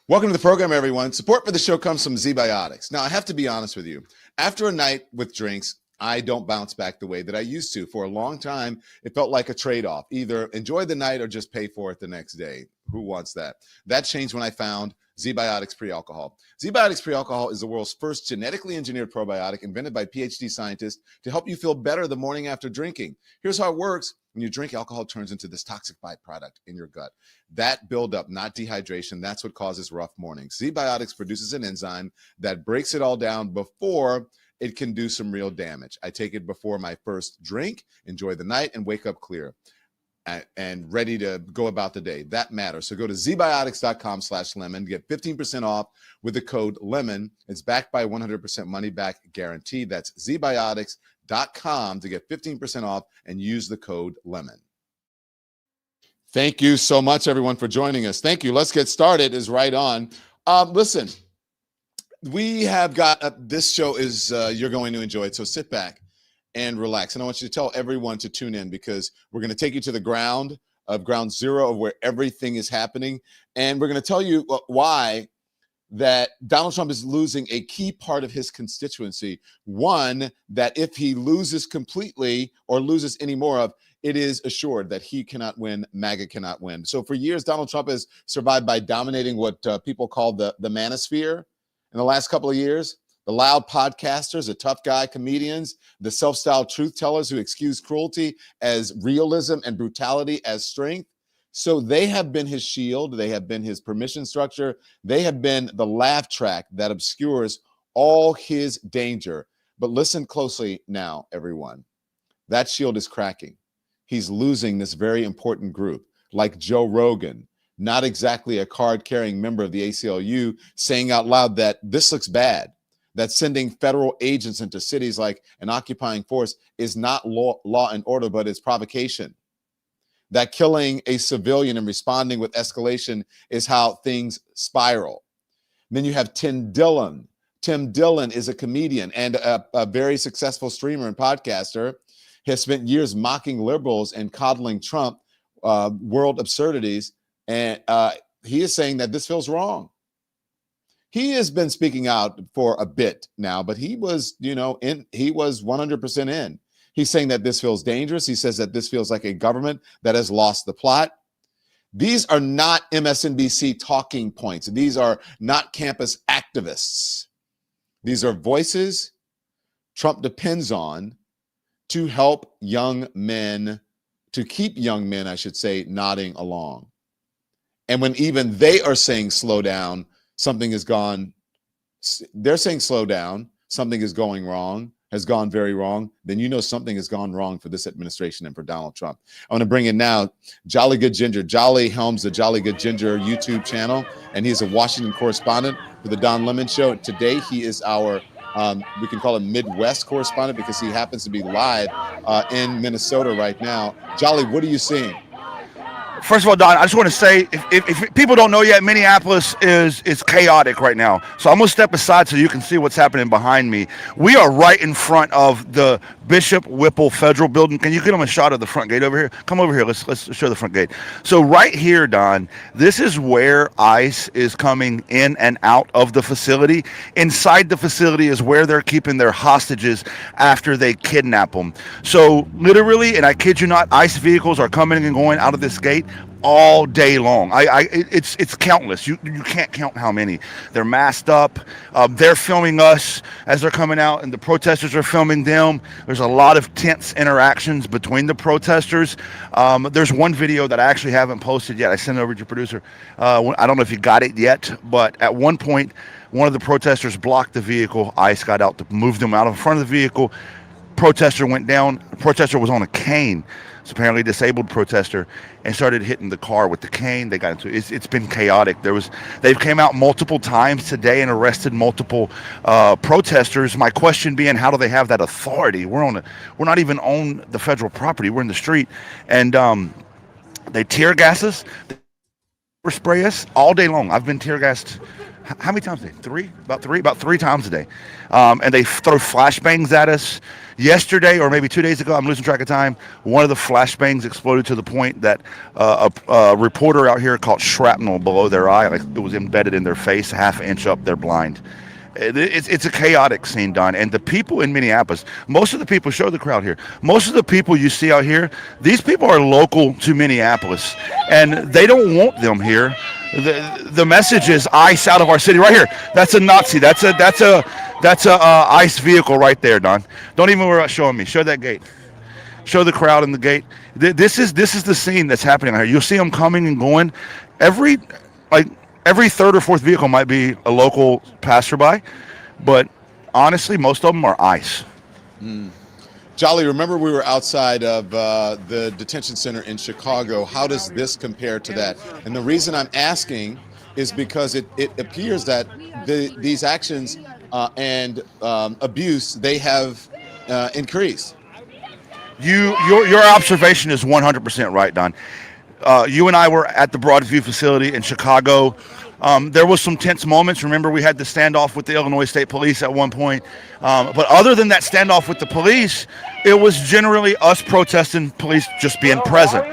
Welcome to the program, everyone. Support for the show comes from Z-Biotics. Now, I have to be honest with you. After a night with drinks, I don't bounce back the way that I used to. For a long time, it felt like a trade-off. Either enjoy the night or just pay for it the next day. Who wants that? That changed when I found Z-Biotics Pre-Alcohol. Z-Biotics Pre-Alcohol is the world's first genetically engineered probiotic invented by PhD scientists to help you feel better the morning after drinking. Here's how it works. When you drink, alcohol turns into this toxic byproduct in your gut. That buildup, not dehydration, that's what causes rough mornings. Z-Biotics produces an enzyme that breaks it all down before it can do some real damage. I take it before my first drink, enjoy the night, and wake up clear and ready to go about the day. That matters. So go to zbiotics.com/lemon, get 15% off with the code LEMON. It's backed by 100% money back guarantee. That's zbiotics.com to get 15% off and use the code LEMON. Thank you so much, everyone, for joining us. Thank you. Let's get started. Is right on. Listen, we have got this show is you're going to enjoy it. So sit back and relax. And I want you to tell everyone to tune in because we're going to take you to the ground zero of where everything is happening. And we're going to tell you why that Donald Trump is losing a key part of his constituency. One, that if he loses completely or loses any more of, it is assured that he cannot win, MAGA cannot win. So for years, Donald Trump has survived by dominating what people call the Manosphere. In the last couple of years, the loud podcasters, the tough guy comedians, the self-styled truth tellers who excuse cruelty as realism and brutality as strength. So they have been his shield. They have been his permission structure. They have been the laugh track that obscures all his danger. But listen closely now, everyone. That shield is cracking. He's losing this very important group, like Joe Rogan, not exactly a card-carrying member of the ACLU, saying out loud that this looks bad, that sending federal agents into cities like an occupying force is not law and order, but it's provocation. That killing a civilian and responding with escalation is how things spiral. Then you have Tim Dillon. Tim Dillon is a comedian and a very successful streamer and podcaster. He has spent years mocking liberals and coddling Trump, world absurdities. And he is saying that this feels wrong. He has been speaking out for a bit now, but he was, he was 100% in. He's saying that this feels dangerous. He says that this feels like a government that has lost the plot. These are not MSNBC talking points. These are not campus activists. These are voices Trump depends on to help young men, to keep young men, I should say, nodding along. And when even they are saying slow down, something has gone, they're saying slow down, something is going wrong, has gone very wrong, then you know something has gone wrong for this administration and for Donald Trump. I want to bring in now Jolly Good Ginger. Jolly helms the Jolly Good Ginger YouTube channel, and he's a Washington correspondent for the Don Lemon Show. Today, he is our, we can call him Midwest correspondent because he happens to be live in Minnesota right now. Jolly, what are you seeing? First of all, Don, I just want to say, if people don't know yet, Minneapolis is chaotic right now. So I'm going to step aside so you can see what's happening behind me. We are right in front of the Bishop Whipple Federal Building. Can you get them a shot of the front gate over here? Come over here. Let's show the front gate. So right here, Don, this is where ICE is coming in and out of the facility. Inside the facility is where they're keeping their hostages after they kidnap them. So literally, and I kid you not, ICE vehicles are coming and going out of this gate all day long. It's countless. You can't count how many. They're masked up. They're filming us as they're coming out, and the protesters are filming them. There's a lot of tense interactions between the protesters. There's one video that I actually haven't posted yet. I sent it over to your producer. I don't know if you got it yet, but at one point, one of the protesters blocked the vehicle. ICE got out to move them out in front of the vehicle. Protester went down. The protester was on a cane. It's apparently a disabled protester, and started hitting the car with the cane. They got into it. It's been chaotic. They've came out multiple times today and arrested multiple protesters. My question being, how do they have that authority? We're not even on the federal property. We're in the street, and they tear gas us, they spray us all day long. I've been tear gassed how many times a day? About three times a day. And they throw flashbangs at us. Yesterday, or maybe 2 days ago, I'm losing track of time, one of the flashbangs exploded to the point that a reporter out here caught shrapnel below their eye, like it was embedded in their face, half inch up, they're blind. It's a chaotic scene, Don. And the people in Minneapolis, most of the people, show the crowd here, most of the people you see out here, these people are local to Minneapolis, and they don't want them here. The message is ICE out of our city. Right here, that's a Nazi. That's a ICE vehicle right there, Don. Don't even worry about showing me. Show that gate. Show the crowd in the gate. This is the scene that's happening out here. You'll see them coming and going. Every third or fourth vehicle might be a local passerby, but honestly, most of them are ICE. Jolly, remember we were outside of the detention center in Chicago. How does this compare to that? And the reason I'm asking is because it appears that these actions and abuse, they have increased. Your observation is 100% right, Don. You and I were at the Broadview facility in Chicago. There was some tense moments. Remember, we had the standoff with the Illinois State Police at one point. But other than that standoff with the police, it was generally us protesting, police just being present.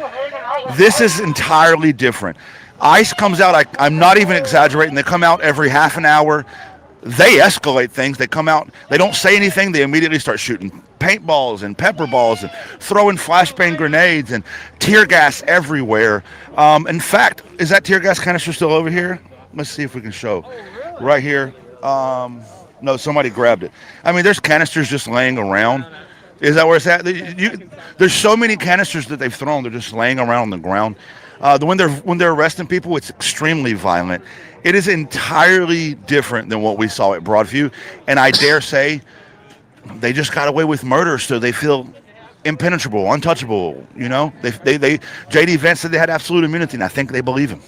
This is entirely different. ICE comes out, I'm not even exaggerating, they come out every half an hour. They escalate things. They come out, they don't say anything, they immediately start shooting paintballs and pepper balls and throwing flashbang grenades and tear gas everywhere. In fact, is that tear gas canister still over here? Let's see if we can show. Right here. No, somebody grabbed it. I mean, there's canisters just laying around. Is that where it's at? There's so many canisters that they've thrown, they're just laying around on the ground. When they're arresting people, it's extremely violent. It is entirely different than what we saw at Broadview, and I dare say they just got away with murder, so they feel impenetrable, untouchable. You know, they J.D. Vance said they had absolute immunity, and I think they believe him.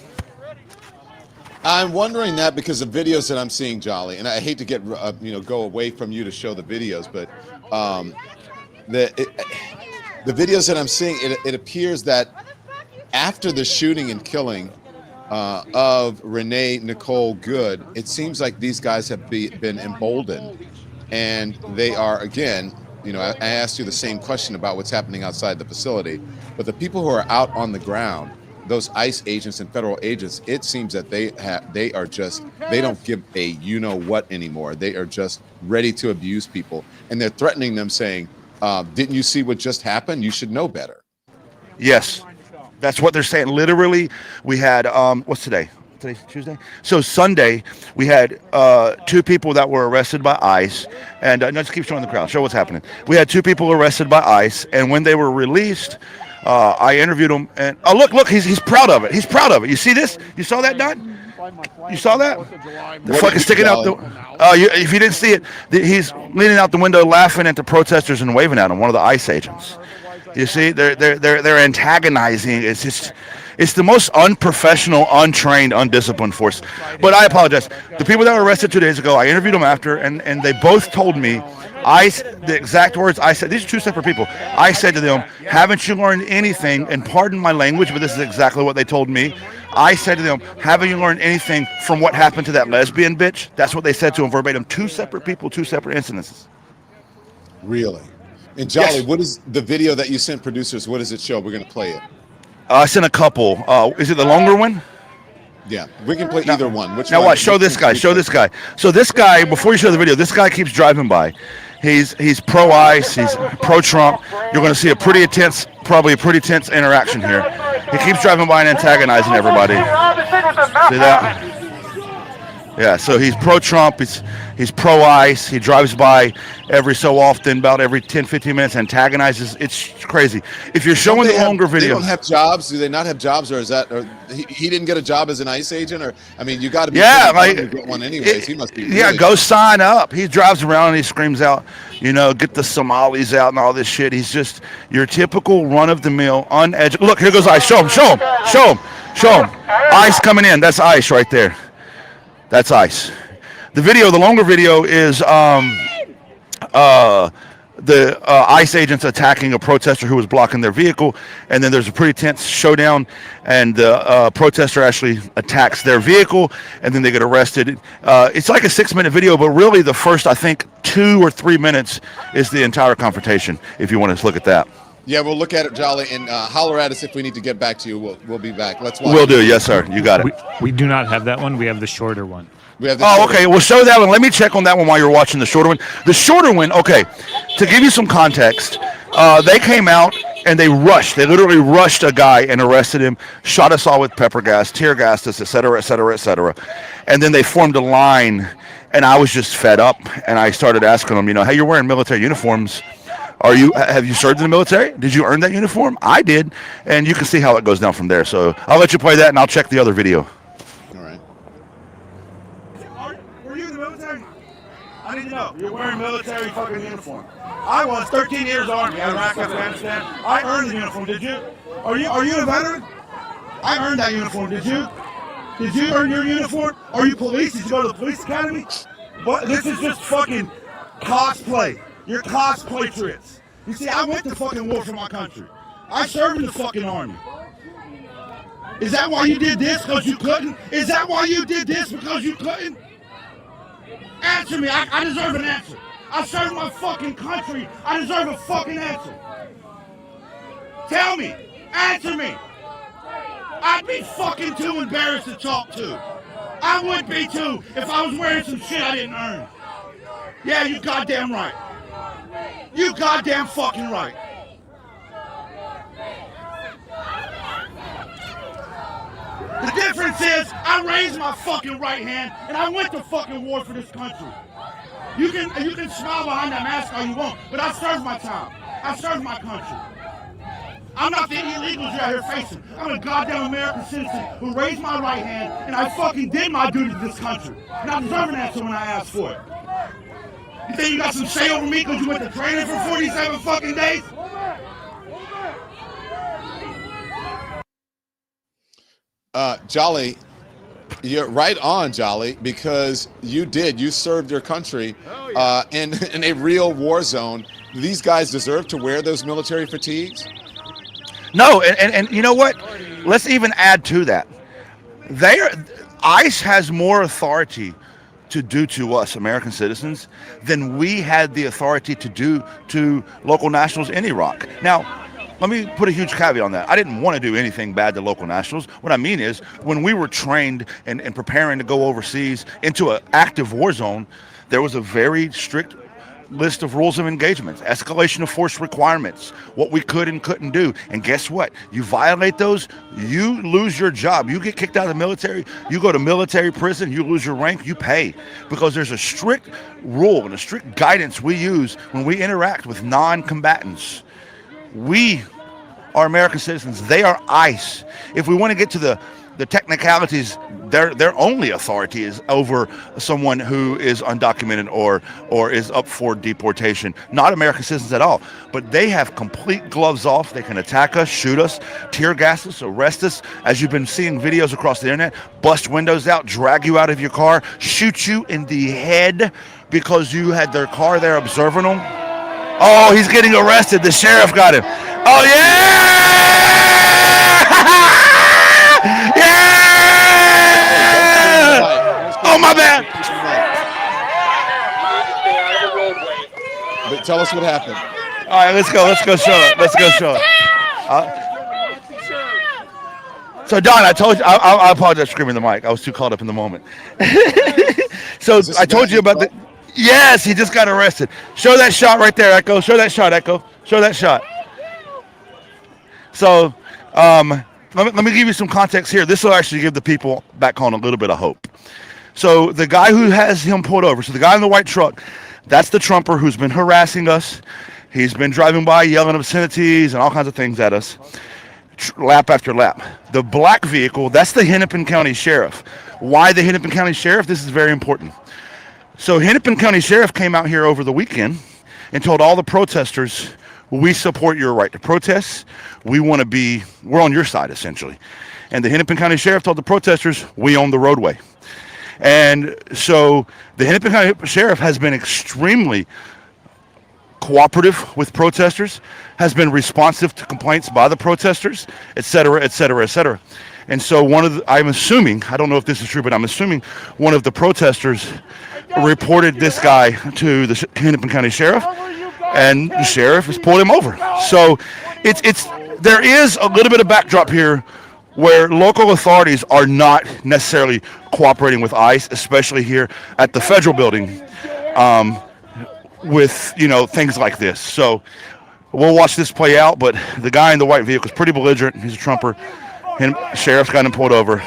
I'm wondering that because of videos that I'm seeing, Jolly, and I hate to get go away from you to show the videos, but the videos that I'm seeing, it appears that after the shooting and killing of Renee Nicole Good, it seems like these guys have been emboldened, and they are, again, I asked you the same question about what's happening outside the facility, but the people who are out on the ground, those ICE agents and federal agents, it seems that they don't give a what anymore. They are just ready to abuse people, and they're threatening them, saying, didn't you see what just happened? You should know better. Yes. That's what they're saying. Literally, we had, what's today? Today's Tuesday? So Sunday, we had 2 people that were arrested by ICE. And no, just keep showing the crowd. Show what's happening. We had 2 people arrested by ICE. And when they were released, I interviewed them. And look, he's proud of it. He's proud of it. You see this? You saw that, Don? You saw that? The fucking sticking out the... if you didn't see it, he's leaning out the window laughing at the protesters and waving at him, one of the ICE agents. You see, they're antagonizing. It's the most unprofessional, untrained, undisciplined force. But I apologize. The people that were arrested 2 days ago, I interviewed them after, and they both told me, the exact words I said, these are 2 separate people. I said to them, haven't you learned anything, and pardon my language, but this is exactly what they told me. I said to them, haven't you learned anything from what happened to that lesbian bitch? That's what they said to them verbatim. 2 separate people, 2 separate incidences. Really? And Jolly, Yes. What is the video that you sent producers? What does it show? We're going to play it. I sent a couple. Is it the longer one? Yeah, we can play either one. Which now one? watch. Show this guy. Show this guy. So this guy, before you show the video, this guy keeps driving by. He's pro-ICE. He's pro-Trump. You're going to see probably a pretty tense interaction here. He keeps driving by and antagonizing everybody. See that? Yeah, so he's pro-Trump, he's pro-ICE, he drives by every so often, about every 10, 15 minutes, antagonizes. It's crazy. If you're showing the longer video... They don't have jobs? Do they not have jobs, or is that... Or he didn't get a job as an ICE agent? Or I mean, you got to be... Yeah, to get one anyways. He must be... Yeah, go sign up. He drives around and he screams out, get the Somalis out and all this shit. He's just your typical run-of-the-mill, uneducated... Look, here goes ICE. Show him. ICE coming in. That's ICE right there. That's ICE. The longer video is the ICE agents attacking a protester who was blocking their vehicle, and then there's a pretty tense showdown, and the protester actually attacks their vehicle, and then they get arrested. It's like a 6-minute video, but really the first, I think, 2 or 3 minutes is the entire confrontation, if you want to look at that. Yeah, we'll look at it, Jolly, and holler at us if we need to get back to you. We'll be back. Let's watch. Will do. Yes, sir. You got it. We do not have that one. We have the shorter one. Okay. We'll show that one. Let me check on that one while you're watching the shorter one. The shorter one, okay, to give you some context, they came out and they rushed. They literally rushed a guy and arrested him, shot us all with pepper gas, tear gassed us, et cetera, et cetera, et cetera. And then they formed a line, and I was just fed up, and I started asking them, hey, you're wearing military uniforms. Have you served in the military? Did you earn that uniform? I did. And you can see how it goes down from there. So I'll let you play that, and I'll check the other video. Were you in the military? I didn't know. You're wearing military fucking uniform. I was 13 years Army, Iraq, Afghanistan. I earned the uniform. Did you? Are you a veteran? I earned that uniform. Did you? Did you earn your uniform? Are you police? Did you go to the police academy? What? This is just fucking cosplay. You're cospatriots. You see, I went to fucking war for my country. I served in the fucking Army. Is that why you did this? Because you couldn't? Is that why you did this? Because you couldn't? Answer me. I deserve an answer. I served my fucking country. I deserve a fucking answer. Tell me. Answer me. I'd be fucking too embarrassed to talk to. I would be too if I was wearing some shit I didn't earn. Yeah, you goddamn right. You goddamn fucking right. The difference is I raised my fucking right hand and I went to fucking war for this country. You can smile behind that mask all you want, but I served my time. I served my country. I'm not the illegals you're out here facing. I'm a goddamn American citizen who raised my right hand and I fucking did my duty to this country. And I deserve an answer when I ask for it. You think you got some say over me because you went to training for 47 fucking days? Jolly, you're right on, Jolly, because you served your country in a real war zone. These guys deserve to wear those military fatigues? No, and you know what? Let's even add to that. ICE has more authority to do to us, American citizens, than we had the authority to do to local nationals in Iraq. Now, let me put a huge caveat on that. I didn't want to do anything bad to local nationals. What I mean is, when we were trained and preparing to go overseas into an active war zone, there was a very strict list of rules of engagement, escalation of force requirements, what we could and couldn't do. And guess what? You violate those, you lose your job. You get kicked out of the military, you go to military prison, you lose your rank, you pay. Because there's a strict rule and a strict guidance we use when we interact with non-combatants. We are American citizens. They are ICE. If we want to get to the technicalities, their only authority is over someone who is undocumented or is up for deportation. Not American citizens at all. But they have complete gloves off. They can attack us, shoot us, tear gas us, arrest us, as you've been seeing videos across the internet, bust windows out, drag you out of your car, shoot you in the head because you had their car there observing them. Oh, he's getting arrested. The sheriff got him. Oh, yeah! Yeah! Oh, my bad. But tell us what happened. All right, let's go show it. So, Don, I told you, I apologize for screaming the mic. I was too caught up in the moment. So, I told you about the... Yes, he just got arrested. Show that shot right there, Echo. Show that shot, Echo. Show that shot. So, let me give you some context here. This will actually give the people back home a little bit of hope. So, the guy who has him pulled over, so the guy in the white truck, that's the Trumper who's been harassing us. He's been driving by, yelling obscenities and all kinds of things at us, lap after lap. The black vehicle, that's the Hennepin County Sheriff. Why the Hennepin County Sheriff? This is very important. So Hennepin County Sheriff came out here over the weekend and told all the protesters, we support your right to protest. We're on your side, essentially. And the Hennepin County Sheriff told the protesters, we own the roadway. And so the Hennepin County Sheriff has been extremely cooperative with protesters, has been responsive to complaints by the protesters, et cetera, et cetera, et cetera. And so I'm assuming, I don't know if this is true, but I'm assuming one of the protesters reported this guy to the Hennepin County Sheriff, and the sheriff has pulled him over. So there is a little bit of backdrop here where local authorities are not necessarily cooperating with ICE, especially here at the federal building, with things like this. So we'll watch this play out. But the guy in the white vehicle is pretty belligerent. He's a Trumper. And sheriff's got him pulled over.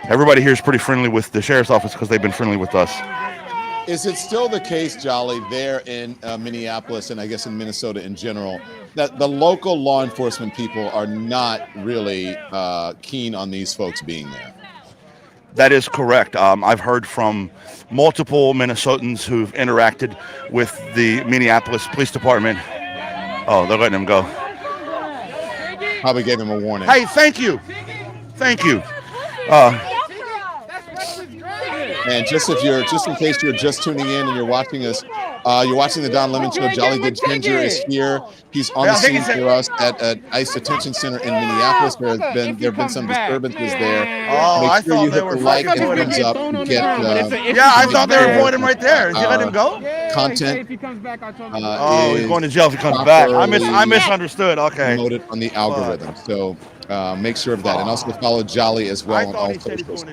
Everybody here is pretty friendly with the sheriff's office because they've been friendly with us. Is it still the case, Jolly, there in Minneapolis and I guess in Minnesota in general, that the local law enforcement people are not really keen on these folks being there? That is correct. I've heard from multiple Minnesotans who've interacted with the Minneapolis Police Department. Oh, they're letting him go. Probably gave him a warning. Hey, thank you. Thank you. And just in case you're just tuning in and you're watching us, you're watching the Don Lemon Show. Jolly Good Ginger is here. He's on the scene for us at an ICE detention center in Minneapolis. There have been some disturbances there. Oh, Make sure you hit the like and thumbs up and get. I thought they were pulling him right there. Did you let him go? Content. He's going to jail if he comes back. I misunderstood. Okay. Promoted on the algorithm. So make sure of that, and also follow Jolly as well on all socials.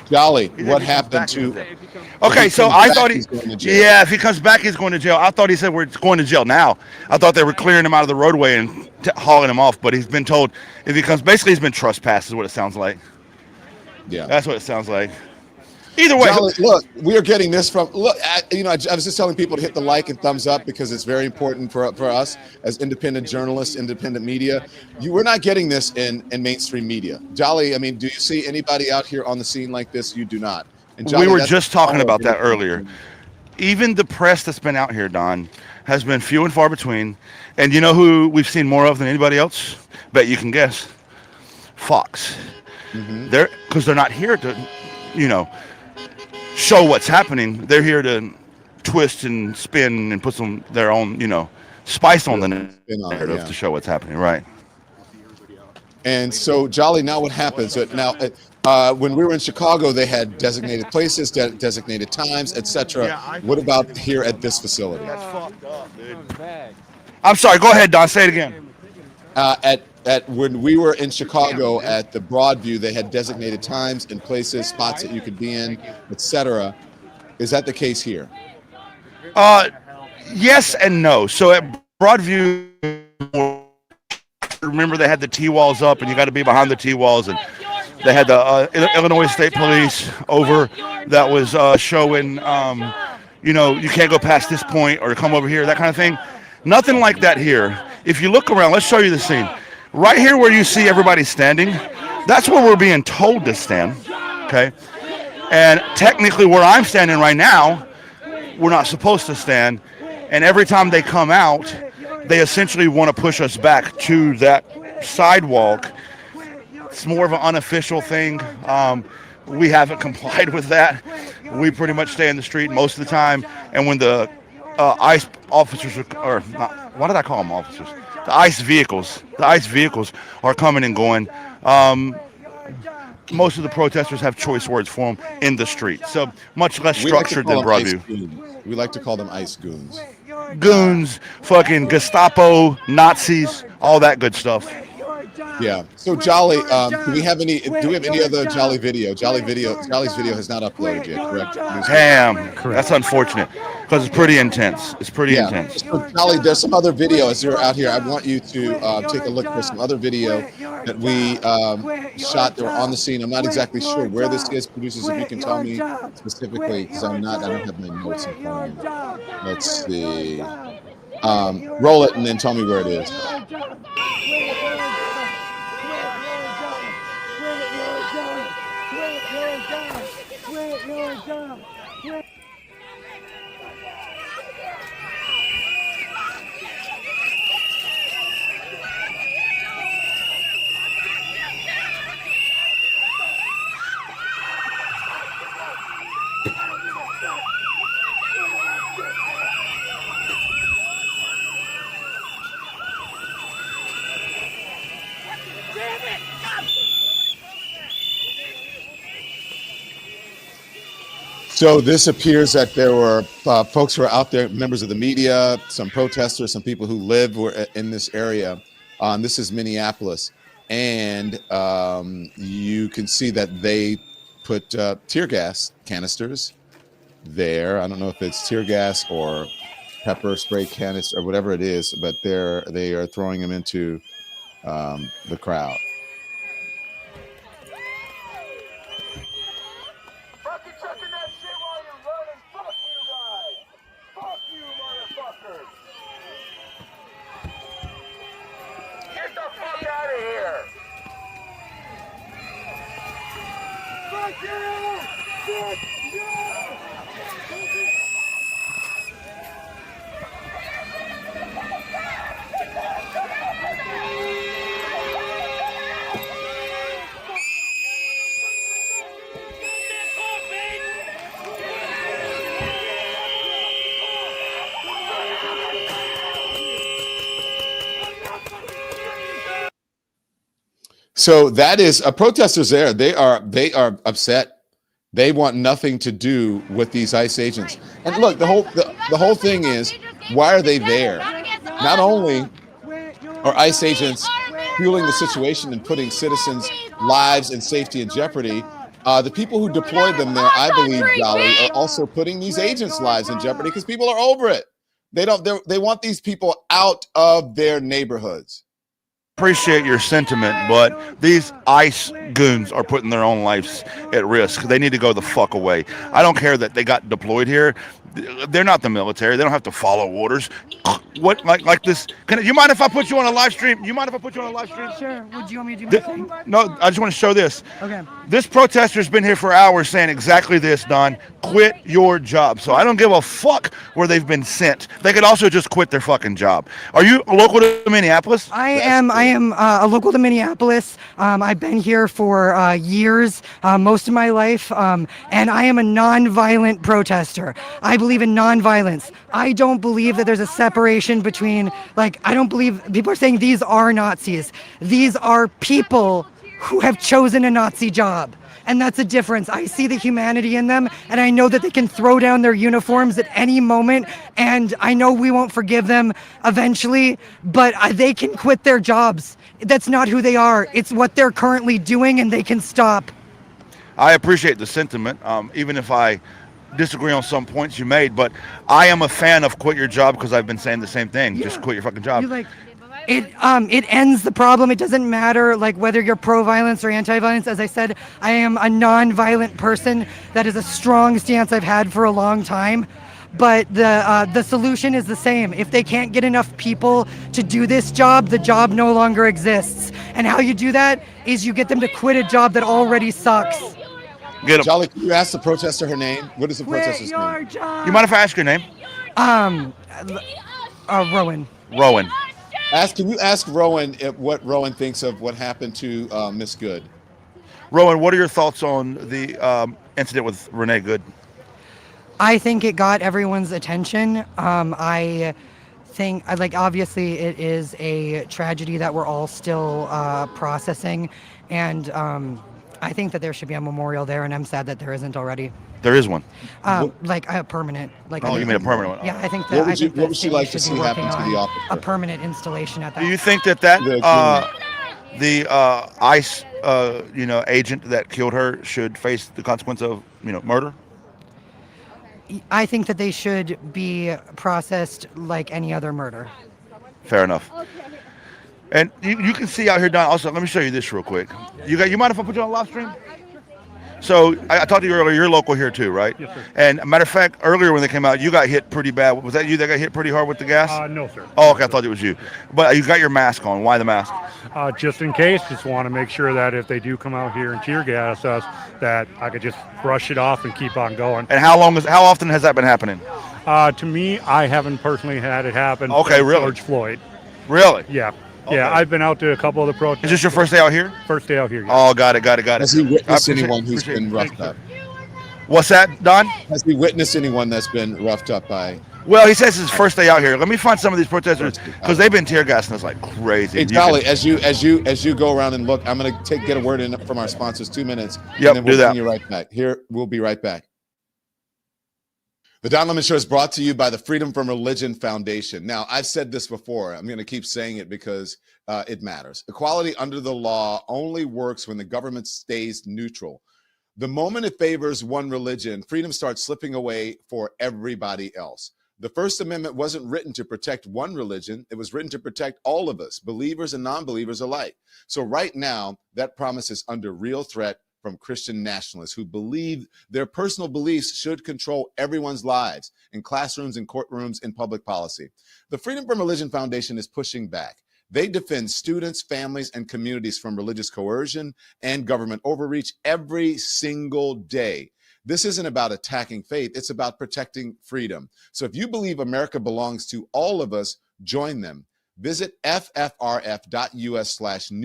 Jolly, what happened to? Okay, so I thought if he comes back, he's going to jail. I thought he said we're going to jail now. I thought they were clearing him out of the roadway and hauling him off, but he's been told if he comes, basically he's been trespassed, is what it sounds like. Yeah, that's what it sounds like. Either way, Jolly, look, we are getting this from. Look, I was just telling people to hit the like and thumbs up because it's very important for us as independent journalists, independent media. We're not getting this in mainstream media. Jolly, I mean, do you see anybody out here on the scene like this? You do not. And Jolly, we were just talking about that earlier. Even the press that's been out here, Don, has been few and far between. And you know who we've seen more of than anybody else? Bet you can guess. Fox. Mm-hmm. Because they're not here to, show what's happening. They're here to twist and spin and put their own, spice on the narrative to show what's happening, right? And so, Jolly, now what happens? So now, when we were in Chicago, they had designated places, designated times, etc. What about here at this facility? That's fucked up, dude. I'm sorry. Go ahead, Don. Say it again. At when we were in Chicago at the Broadview, they had designated times and places, spots that you could be in, etc. Is that the case here? Yes and no. So at Broadview, remember they had the T-walls up, and you got to be behind the T-walls, and they had the Illinois State Police over that was showing, you can't go past this point or come over here, that kind of thing. Nothing like that here. If you look around, let's show you the scene. Right here where you see everybody standing, that's where we're being told to stand, okay? And technically where I'm standing right now, we're not supposed to stand. And every time they come out, they essentially want to push us back to that sidewalk. It's more of an unofficial thing. We haven't complied with that. We pretty much stay in the street most of the time. And when the ICE officers, why did I call them officers? The ICE vehicles are coming and going. Most of the protesters have choice words for them in the street. So much less structured than Broadview. We like to call them ICE goons. Goons, fucking Gestapo, Nazis, all that good stuff. Yeah. So Jolly, do we have any other Jolly video? Jolly's video has not uploaded yet, correct? Damn. That's unfortunate because it's pretty intense. Intense. So Jolly, there's some other video as you're out here. I want you to take a look for some other video that we shot that were on the scene. I'm not exactly sure where this is. Producers, if you can tell me specifically, because I don't have my notes in front of me. Let's see. Roll it and then tell me where it is. So this appears that there were folks who are out there, members of the media, some protesters, some people who were in this area. This is Minneapolis, and you can see that they put tear gas canisters there. I don't know if it's tear gas or pepper spray canister or whatever it is, but they are throwing them into the crowd. So that is protesters there. They are upset. They want nothing to do with these ICE agents. And look, the whole thing is, why are they there? Not only are ICE agents fueling the situation and putting citizens' lives and safety in jeopardy, the people who deployed them there, I believe, Jolly, are also putting these agents' lives in jeopardy because people are over it. They want these people out of their neighborhoods. Appreciate your sentiment, but these ICE goons are putting their own lives at risk. They need to go the fuck away. I don't care that they got deployed here. They're not the military. They don't have to follow orders. What, like this? You mind if I put you on a live stream? You mind if I put you on a live stream? Sure. Would you want me to do my thing? No, I just want to show this. Okay. This protester's been here for hours saying exactly this, Don. Quit your job. So I don't give a fuck where they've been sent. They could also just quit their fucking job. Are you local to Minneapolis? I am a local to Minneapolis. I've been here for years, most of my life, and I am a non-violent protester. I believe in non-violence. I don't believe that there's a separation between, I don't believe, people are saying these are Nazis. These are people who have chosen a Nazi job. And that's a difference. I see the humanity in them, and I know that they can throw down their uniforms at any moment, and I know we won't forgive them eventually, but they can quit their jobs. That's not who they are. It's what they're currently doing, and they can stop. I appreciate the sentiment, even if I disagree on some points you made, but I am a fan of quit your job because I've been saying the same thing. Yeah. Just quit your fucking job. It ends the problem. It doesn't matter whether you're pro-violence or anti-violence. As I said, I am a non-violent person. That is a strong stance I've had for a long time. But the solution is the same. If they can't get enough people to do this job, the job no longer exists. And how you do that is you get them to quit a job that already sucks. Get 'em. Jolly, can you ask the protester her name? What is the protester's name? Job. You mind if I ask your name? Rowan. Rowan. Can you ask Rowan what Rowan thinks of what happened to Miss Good? Rowan, what are your thoughts on the incident with Renee Good? I think it got everyone's attention. I think, obviously it is a tragedy that we're all still processing. And I think that there should be a memorial there, and I'm sad that there isn't already. There is one. A permanent. Oh, you mean a permanent one? Yeah, I think that. What would you like to see happen to the officer? A permanent installation at that. Do you think that the ICE agent that killed her should face the consequence of murder? I think that they should be processed like any other murder. Fair enough. And you can see out here, Don. Also, let me show you this real quick. You mind if I put you on a live stream? So I talked to you earlier. You're local here too, right? Yes, sir. And a matter of fact, earlier when they came out, you got hit pretty bad. Was that you that got hit pretty hard with the gas? No, sir. Oh, okay. I thought it was you. But you got your mask on. Why the mask? Just in case. Just want to make sure that if they do come out here and tear gas us, that I could just brush it off and keep on going. And how often has that been happening? To me, I haven't personally had it happen. Okay, really? George Floyd. Really? Yeah. Okay. Yeah, I've been out to a couple of the protests. Is this your first day out here? First day out here, yeah. Oh, got it. Has he witnessed anyone who's been roughed up? What's that, Don? Has he witnessed anyone that's been roughed up by? Well, he says it's his first day out here. Let me find some of these protesters because they've been tear gassing us like crazy. Hey, Jolly, as you go around and look, I'm going to get a word in from our sponsors. 2 minutes. Yep, and then we'll do that. bring you right back. We'll be right back. The Don Lemon Show is brought to you by the Freedom from Religion Foundation. Now, I've said this before. I'm going to keep saying it because it matters. Equality under the law only works when the government stays neutral. The moment it favors one religion, freedom starts slipping away for everybody else. The First Amendment wasn't written to protect one religion. It was written to protect all of us, believers and non-believers alike. So right now, that promise is under real threat from Christian nationalists who believe their personal beliefs should control everyone's lives in classrooms, in courtrooms, in public policy. The Freedom from Religion Foundation is pushing back. They defend students, families, and communities from religious coercion and government overreach every single day. This isn't about attacking faith. It's about protecting freedom. So if you believe America belongs to all of us, join them. Visit ffrf.us/New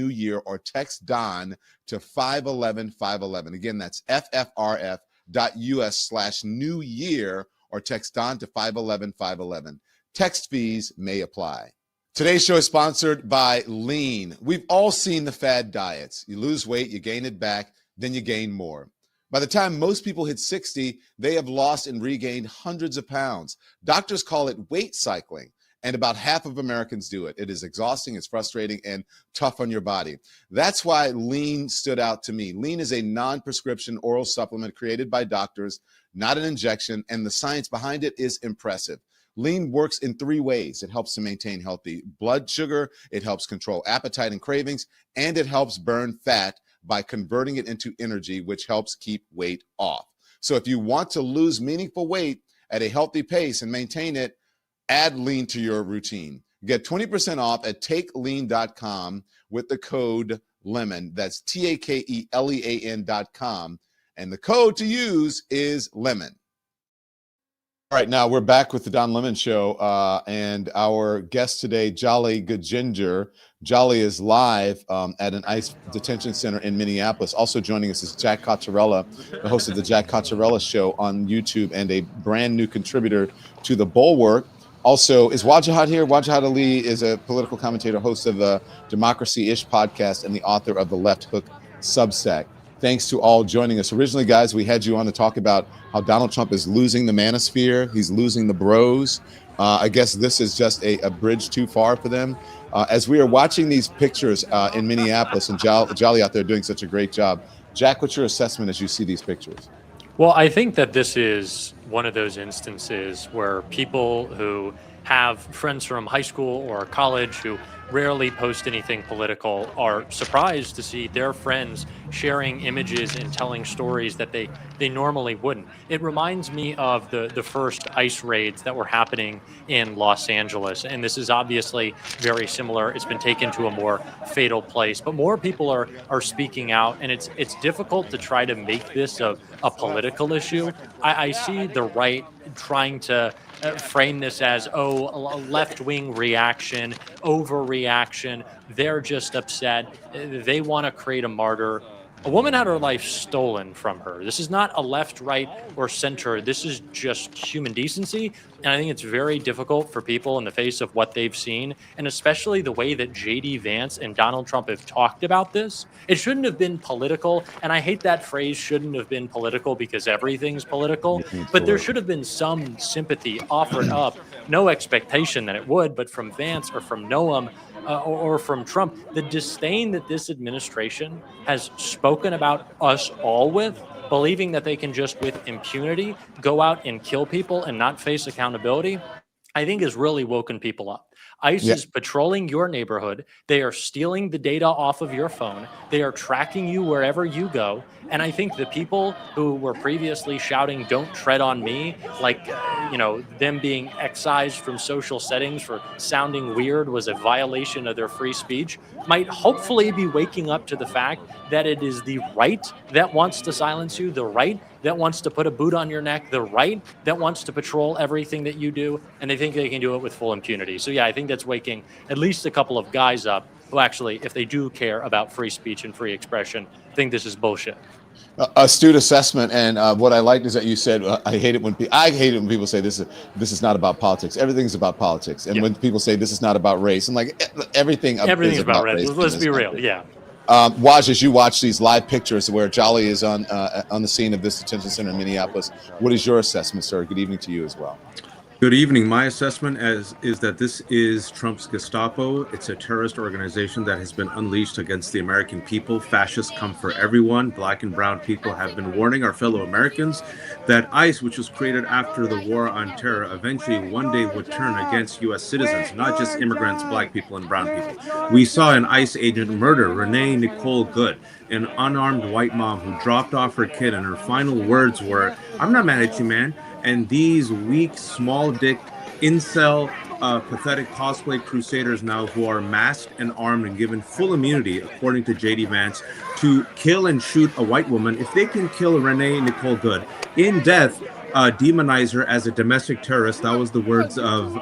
Year or text Don to 511-511. Again, that's ffrf.us/New Year or text Don to 511-511. Text fees may apply. Today's show is sponsored by Lean. We've all seen the fad diets. You lose weight, you gain it back, then you gain more. By the time most people hit 60, they have lost and regained hundreds of pounds. Doctors call it weight cycling, and about half of Americans do it. It is exhausting, it's frustrating, and tough on your body. That's why Lean stood out to me. Lean is a non-prescription oral supplement created by doctors, not an injection, and the science behind it is impressive. Lean works in 3 ways. It helps to maintain healthy blood sugar, it helps control appetite and cravings, and it helps burn fat by converting it into energy, which helps keep weight off. So if you want to lose meaningful weight at a healthy pace and maintain it, add Lean to your routine. Get 20% off at takelean.com with the code LEMON. That's TAKELEAN.com. And the code to use is LEMON. All right, now we're back with the Don Lemon Show, and our guest today, Jolly Good Ginger. Jolly is live at an ICE detention center in Minneapolis. Also joining us is Jack Cocciarella, the host of the Jack Cocciarella Show on YouTube and a brand new contributor to The Bulwark. Also, is Wajahat here? Wajahat Ali is a political commentator, host of the Democracy-ish podcast, and the author of the Left Hook Substack. Thanks to all joining us. Originally, guys, we had you on to talk about how Donald Trump is losing the manosphere. He's losing the bros. I guess this is just a bridge too far for them. As we are watching these pictures in Minneapolis, and Jolly out there doing such a great job. Jack, what's your assessment as you see these pictures? Well, I think that this is one of those instances where people who have friends from high school or college who rarely post anything political are surprised to see their friends sharing images and telling stories that they normally wouldn't. It reminds me of the first ICE raids that were happening in Los Angeles, and this is obviously very similar. It's been taken to a more fatal place, but more people are speaking out, and it's difficult to try to make this a political issue. I see the right trying to frame this as, a left-wing reaction, overreaction. They're just upset. They want to create a martyr. A woman had her life stolen from her. This is not a left, right, or center. This is just human decency. And I think it's very difficult for people in the face of what they've seen, and especially the way that J.D. Vance and Donald Trump have talked about this. It shouldn't have been political. And I hate that phrase, shouldn't have been political, because everything's political. But there should have been some sympathy offered up. No expectation that it would, but from Vance or from Noam, or from Trump, the disdain that this administration has spoken about us all with, believing that they can just with impunity go out and kill people and not face accountability, I think has really woken people up. ICE is patrolling your neighborhood. They are stealing the data off of your phone. They are tracking you wherever you go. And I think the people who were previously shouting, "Don't tread on me," like, them being excised from social settings for sounding weird was a violation of their free speech, might hopefully be waking up to the fact that it is the right that wants to silence you, the right that wants to put a boot on your neck, the right that wants to patrol everything that you do, and they think they can do it with full impunity. So yeah, I think that's waking at least a couple of guys up who actually, if they do care about free speech and free expression, think this is bullshit. Astute assessment, and what I liked is that you said, I hate it when people say this is not about politics. Everything's about politics, and when people say this is not about race, I'm like, everything's about race. Let's be real. Yeah. Waj, as you watch these live pictures where Jolly is on the scene of this detention center in Minneapolis, what is your assessment, sir? Good evening to you as well. Good evening. My assessment is that this is Trump's Gestapo. It's a terrorist organization that has been unleashed against the American people. Fascists come for everyone. Black and brown people have been warning our fellow Americans that ICE, which was created after the war on terror, eventually one day would turn against U.S. citizens, not just immigrants, black people, and brown people. We saw an ICE agent murder Renee Nicole Good, an unarmed white mom who dropped off her kid, and her final words were, "I'm not mad at you, man." And these weak, small-dick, incel, pathetic cosplay crusaders now who are masked and armed and given full immunity, according to J.D. Vance, to kill and shoot a white woman. If they can kill Renee Nicole Good in death, demonize her as a domestic terrorist, that was the words of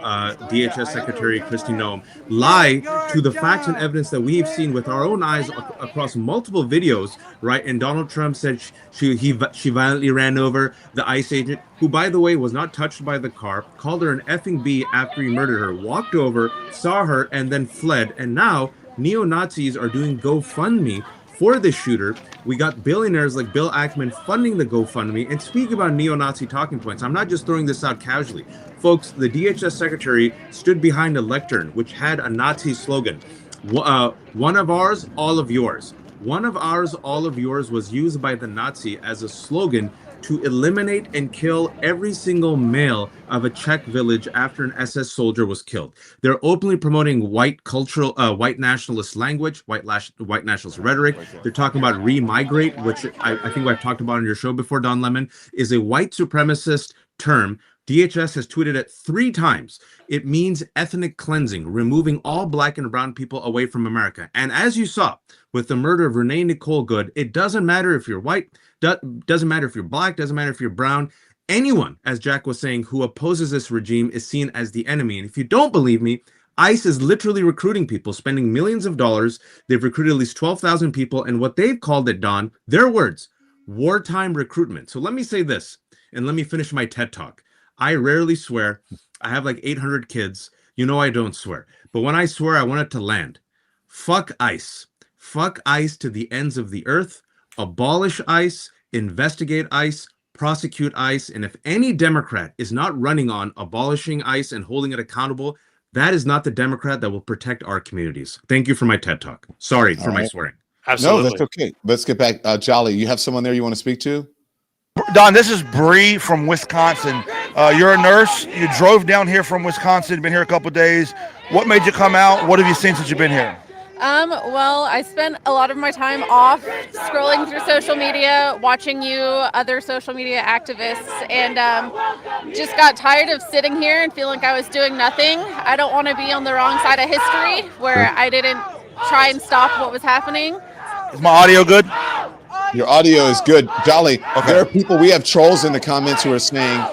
DHS Secretary Kristi Noem, lie to the facts and evidence that we've seen with our own eyes across multiple videos, right? And Donald Trump said she violently ran over the ICE agent, who, by the way, was not touched by the car, called her an effing B after he murdered her, walked over, saw her, and then fled. And now neo-Nazis are doing GoFundMe for the shooter. We got billionaires like Bill Ackman funding the GoFundMe. And speaking about neo-Nazi talking points, I'm not just throwing this out casually. Folks, the DHS secretary stood behind a lectern which had a Nazi slogan. One of ours, all of yours. One of ours, all of yours was used by the Nazi as a slogan to eliminate and kill every single male of a Czech village after an SS soldier was killed. They're openly promoting white cultural, white nationalist language, white nationalist rhetoric. They're talking about re-migrate, which I think I've talked about on your show before, Don Lemon, is a white supremacist term. DHS has tweeted it 3 times. It means ethnic cleansing, removing all black and brown people away from America. And as you saw with the murder of Renee Nicole Good, it doesn't matter if you're white, doesn't matter if you're black, doesn't matter if you're brown. Anyone, as Jack was saying, who opposes this regime is seen as the enemy. And if you don't believe me, ICE is literally recruiting people, spending millions of dollars. They've recruited at least 12,000 people. And what they've called it, Don, their words, wartime recruitment. So let me say this, and let me finish my TED Talk. I rarely swear. I have like 800 kids. You know I don't swear. But when I swear, I want it to land. Fuck ICE. Fuck ICE to the ends of the earth. Abolish ICE. Investigate ICE. Prosecute ICE. And if any Democrat is not running on abolishing ICE and holding it accountable, that is not the Democrat that will protect our communities. Thank you for my TED Talk. Sorry for my swearing. Absolutely. No, that's okay. Let's get back. Jolly, you have someone there you want to speak to? Don, this is Bree from Wisconsin. You're a nurse. You drove down here from Wisconsin, been here a couple days. What made you come out? What have you seen since you've been here? Well, I spent a lot of my time off scrolling through social media, watching you, other social media activists, and just got tired of sitting here and feeling like I was doing nothing. I don't want to be on the wrong side of history where I didn't try and stop what was happening. Is my audio good? Your audio is good. Jolly, okay. There are people, we have trolls in the comments who are saying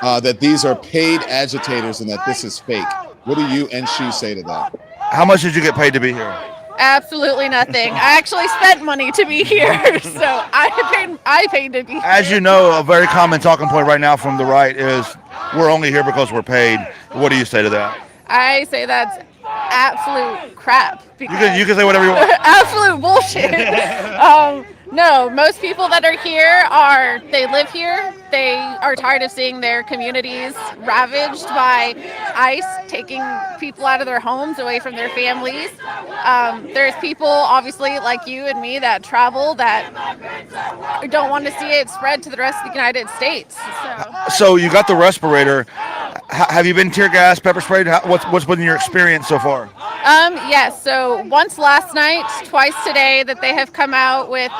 that these are paid agitators and that this is fake. What do you and she say to that? How much did you get paid to be here? Absolutely nothing. I actually spent money to be here, so I paid to be here. As you know, a very common talking point right now from the right is we're only here because we're paid. What do you say to that? I say that's absolute crap. You can say whatever you want. Absolute bullshit. No, most people that are here they live here. They are tired of seeing their communities ravaged by ICE, taking people out of their homes, away from their families. There's people, obviously, like you and me that travel that don't want to see it spread to the rest of the United States. So you got the respirator. Have you been tear gas, pepper sprayed? What's been your experience so far? Yes. So once last night, twice today that they have come out with,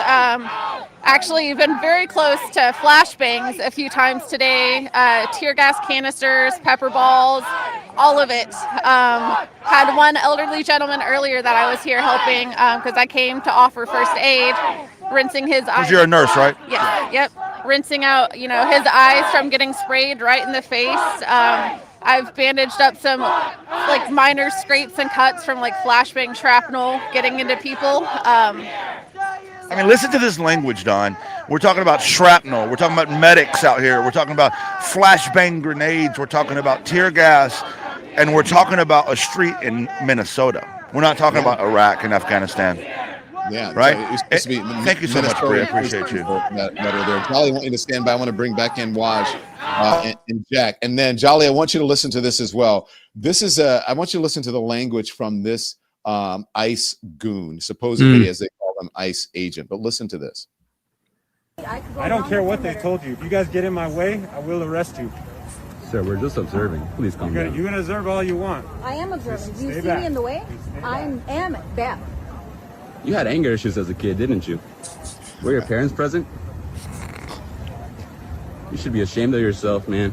actually been very close to flashbangs a few times today, tear gas canisters, pepper balls, all of it. Had one elderly gentleman earlier that I was here helping because I came to offer first aid, rinsing his eyes. You're a nurse, right? Yeah, yep. Rinsing out, his eyes from getting sprayed right in the face. I've bandaged up some minor scrapes and cuts from flashbang shrapnel getting into people. I mean, listen to this language, Don. We're talking about shrapnel. We're talking about medics out here. We're talking about flashbang grenades. We're talking about tear gas. And we're talking about a street in Minnesota. We're not talking about Iraq and Afghanistan. Yeah, Right? You're supposed to be Thank you so much, Bree. I appreciate you. That are there. Jolly, I want you to stand by. I want to bring back in Waj and Jack, and then Jolly, I want you to listen to this as well. This is I want you to listen to the language from this ICE goon, supposedly as they call them, ICE agent. But listen to this. I don't care what they told you. If you guys get in my way, I will arrest you. Sir, we're just observing. Please calm down. You can observe all you want. I am observing. Do you Stay see back. me in the way? I am bad. You had anger issues as a kid, didn't you? Were your parents present? You should be ashamed of yourself, man.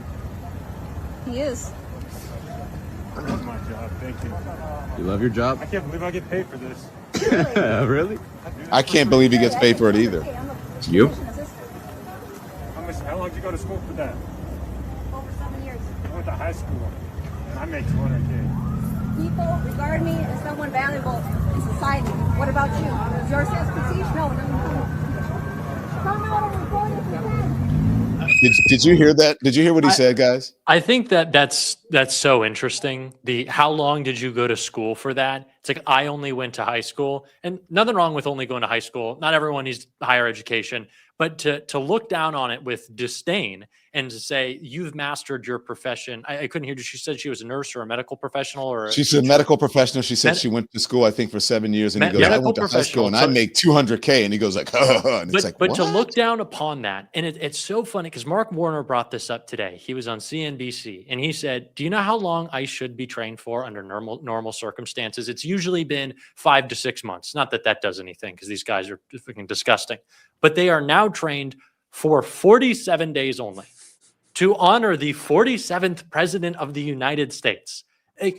He is. I love my job. Thank you. You love your job? I can't believe I get paid for this. Really? I can't believe he gets paid for it either. You? How long did you go to school for that? Over 7 years. I went to high school, and I make $200K. People regard me as someone valuable in society. What about you? Is yours expertise? No, it doesn't come out and report if you can. Did you hear that? Did you hear what he said, guys? I think that's so interesting. The how long did you go to school for that? It's like I only went to high school, and nothing wrong with only going to high school. Not everyone needs higher education, but to look down on it with disdain and to say you've mastered your profession. I couldn't hear. She said she was a nurse or a medical professional, or She's a medical professional. She said she went to school, I think, for 7 years, and he goes, "I went to high school and I make $200K," and he goes like, and it's like, but what? to look down upon that, and it's so funny because Mark Warner brought this up today. He was on CNBC, and he said, "Do you know how long I should be trained for under normal circumstances? It's usually been 5 to 6 months. Not that does anything because these guys are freaking disgusting, but they are now trained for 47 days only to honor the 47th president of the United States."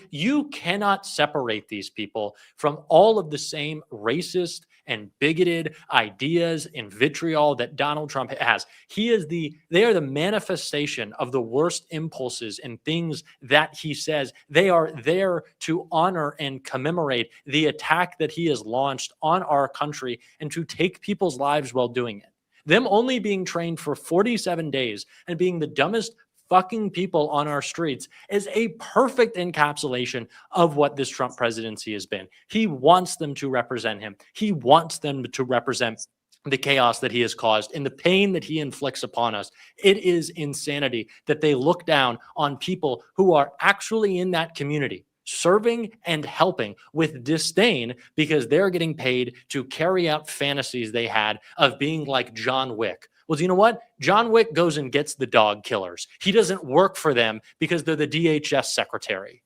You cannot separate these people from all of the same racist and bigoted ideas and vitriol that Donald Trump has. They are the manifestation of the worst impulses and things that he says. They are there to honor and commemorate the attack that he has launched on our country and to take people's lives while doing it. Them only being trained for 47 days and being the dumbest fucking people on our streets is a perfect encapsulation of what this Trump presidency has been. He wants them to represent him. He wants them to represent the chaos that he has caused and the pain that he inflicts upon us. It is insanity that they look down on people who are actually in that community, serving and helping with disdain because they're getting paid to carry out fantasies they had of being like John Wick. Well, do you know what? John Wick goes and gets the dog killers. He doesn't work for them because they're the DHS secretary.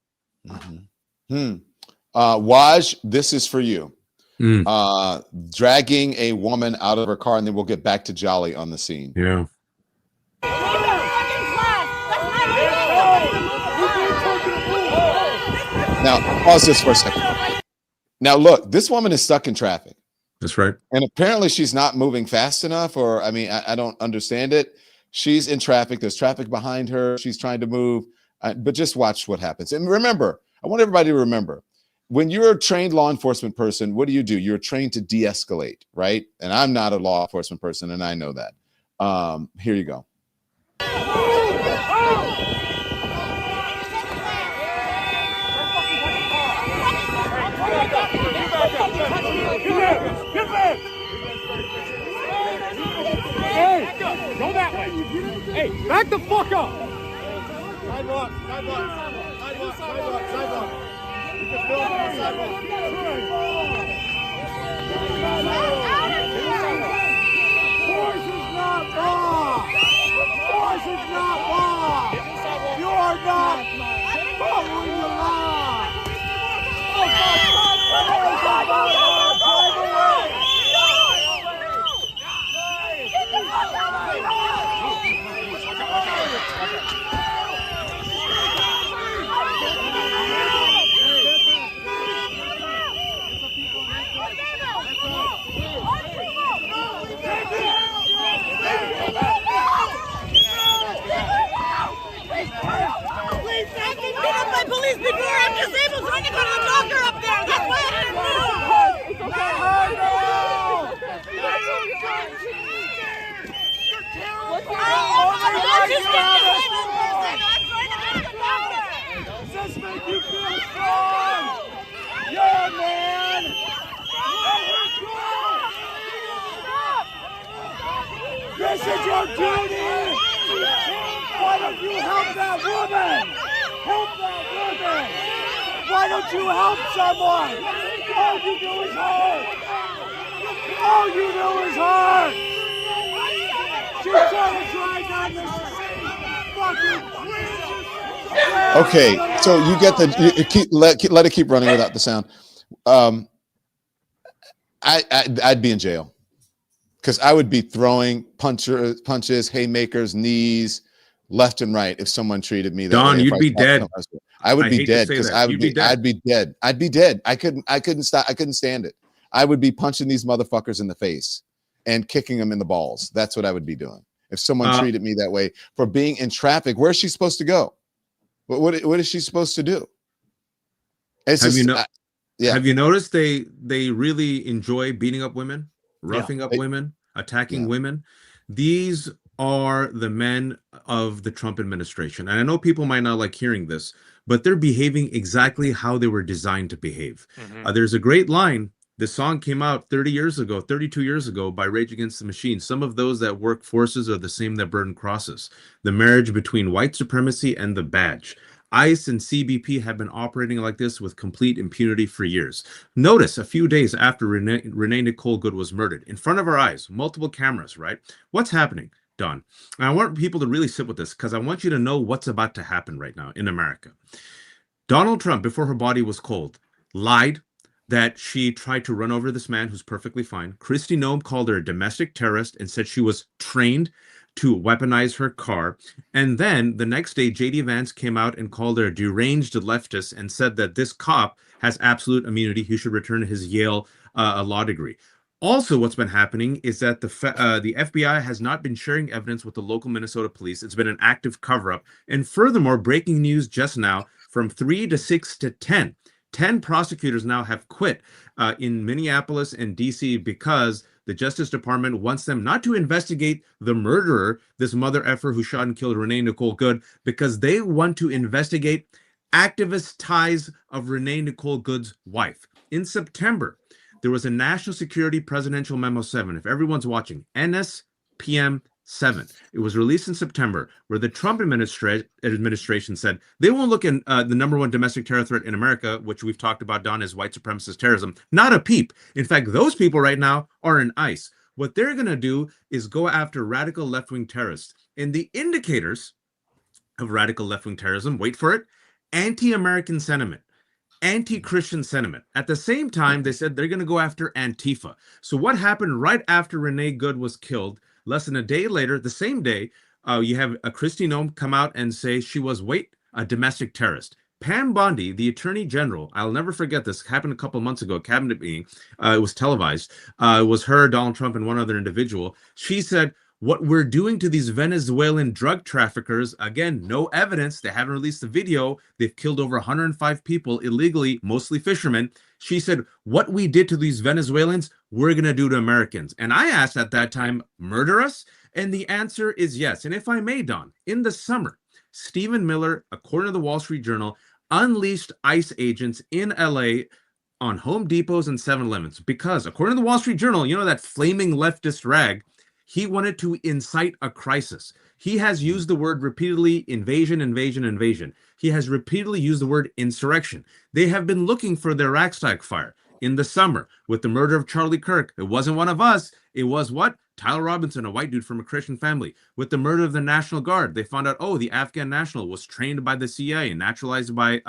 Waj, this is for you. Dragging a woman out of her car, and then we'll get back to Jolly on the scene. Yeah. Now, pause this for a second. Now, look, this woman is stuck in traffic. That's right. And apparently she's not moving fast enough, or, I mean, I don't understand it. She's in traffic. There's traffic behind her. She's trying to move, but just watch what happens. And remember, I want everybody to remember, when you're a trained law enforcement person, what do? You're trained to de-escalate, right? And I'm not a law enforcement person, and I know that. Here you go. Hey, go that way. Hey, back the fuck up. Sidewalk. You can fill up on the sidewalk. Force is not law. Force is not law. You are not following the law. I've been beat up by police before. I'm disabled, so I can go to the doctor up there. That's why I didn't move. Does this make you feel strong? Yeah, man. You're strong. is your duty. Why don't you help that woman? Help that woman. Why don't you help someone? All you do is hurt. All you do is hurt. She's trying to drive down this fucking bridge. Okay, so you get let it keep running without the sound. I'd be in jail because I would be throwing punches, haymakers, knees, left and right if someone treated me that Don, way. you'd be dead. I would be dead because I'd be dead. I'd be dead. I couldn't stand it. I would be punching these motherfuckers in the face and kicking them in the balls. That's what I would be doing if someone treated me that way for being in traffic. Where's she supposed to go? What is she supposed to do? Have you noticed they really enjoy beating up women, roughing up women, attacking women? These are the men of the Trump administration. And I know people might not like hearing this, but they're behaving exactly how they were designed to behave. There's a great line. The song came out 32 years ago by Rage Against the Machine. Some of those that work forces are the same that burn crosses. The marriage between white supremacy and the badge. ICE and CBP have been operating like this with complete impunity for years. Notice a few days after Renee Nicole Good was murdered, in front of our eyes, multiple cameras, right? What's happening, Don? And I want people to really sit with this because I want you to know what's about to happen right now in America. Donald Trump, before her body was cold, lied that she tried to run over this man who's perfectly fine. Kristi Noem called her a domestic terrorist and said she was trained to weaponize her car. And then the next day, J.D. Vance came out and called her a deranged leftist and said that this cop has absolute immunity. He should return his Yale law degree. Also, what's been happening is that the FBI has not been sharing evidence with the local Minnesota police. It's been an active cover-up. And furthermore, breaking news just now, from 3 to 6 to 10. 10 prosecutors now have quit in Minneapolis and D.C. because the Justice Department wants them not to investigate the murderer, this mother effer who shot and killed Renee Nicole Good, because they want to investigate activist ties of Renee Nicole Good's wife. In September, there was a National Security Presidential Memo 7. If everyone's watching, NSPM 7. It was released in September, where the Trump administration said they won't look at the #1 domestic terror threat in America, which we've talked about, Don, is white supremacist terrorism. Not a peep. In fact, those people right now are in ICE. What they're going to do is go after radical left-wing terrorists. And the indicators of radical left-wing terrorism, wait for it, anti-American sentiment, anti-Christian sentiment. At the same time, they said they're going to go after Antifa. So what happened right after Renee Good was killed? Less than a day later, the same day, you have a Kristi Noem come out and say she was, a domestic terrorist. Pam Bondi, the Attorney General, I'll never forget this, happened a couple months ago, a cabinet meeting, it was televised, it was her, Donald Trump, and one other individual. She said, what we're doing to these Venezuelan drug traffickers, again, no evidence, they haven't released the video, they've killed over 105 people illegally, mostly fishermen. She said, what we did to these Venezuelans, we're going to do to Americans. And I asked at that time, murder us? And the answer is yes. And if I may, Don, in the summer, Stephen Miller, according to the Wall Street Journal, unleashed ICE agents in LA on Home Depots and 7-Elevens because, according to the Wall Street Journal, you know, that flaming leftist rag, he wanted to incite a crisis. He has used the word repeatedly, invasion, invasion, invasion. He has repeatedly used the word insurrection. They have been looking for their Reichstag fire in the summer with the murder of Charlie Kirk. It wasn't one of us. It was what? Tyler Robinson, a white dude from a Christian family. With the murder of the National Guard, they found out, oh, the Afghan national was trained by the CIA and naturalized by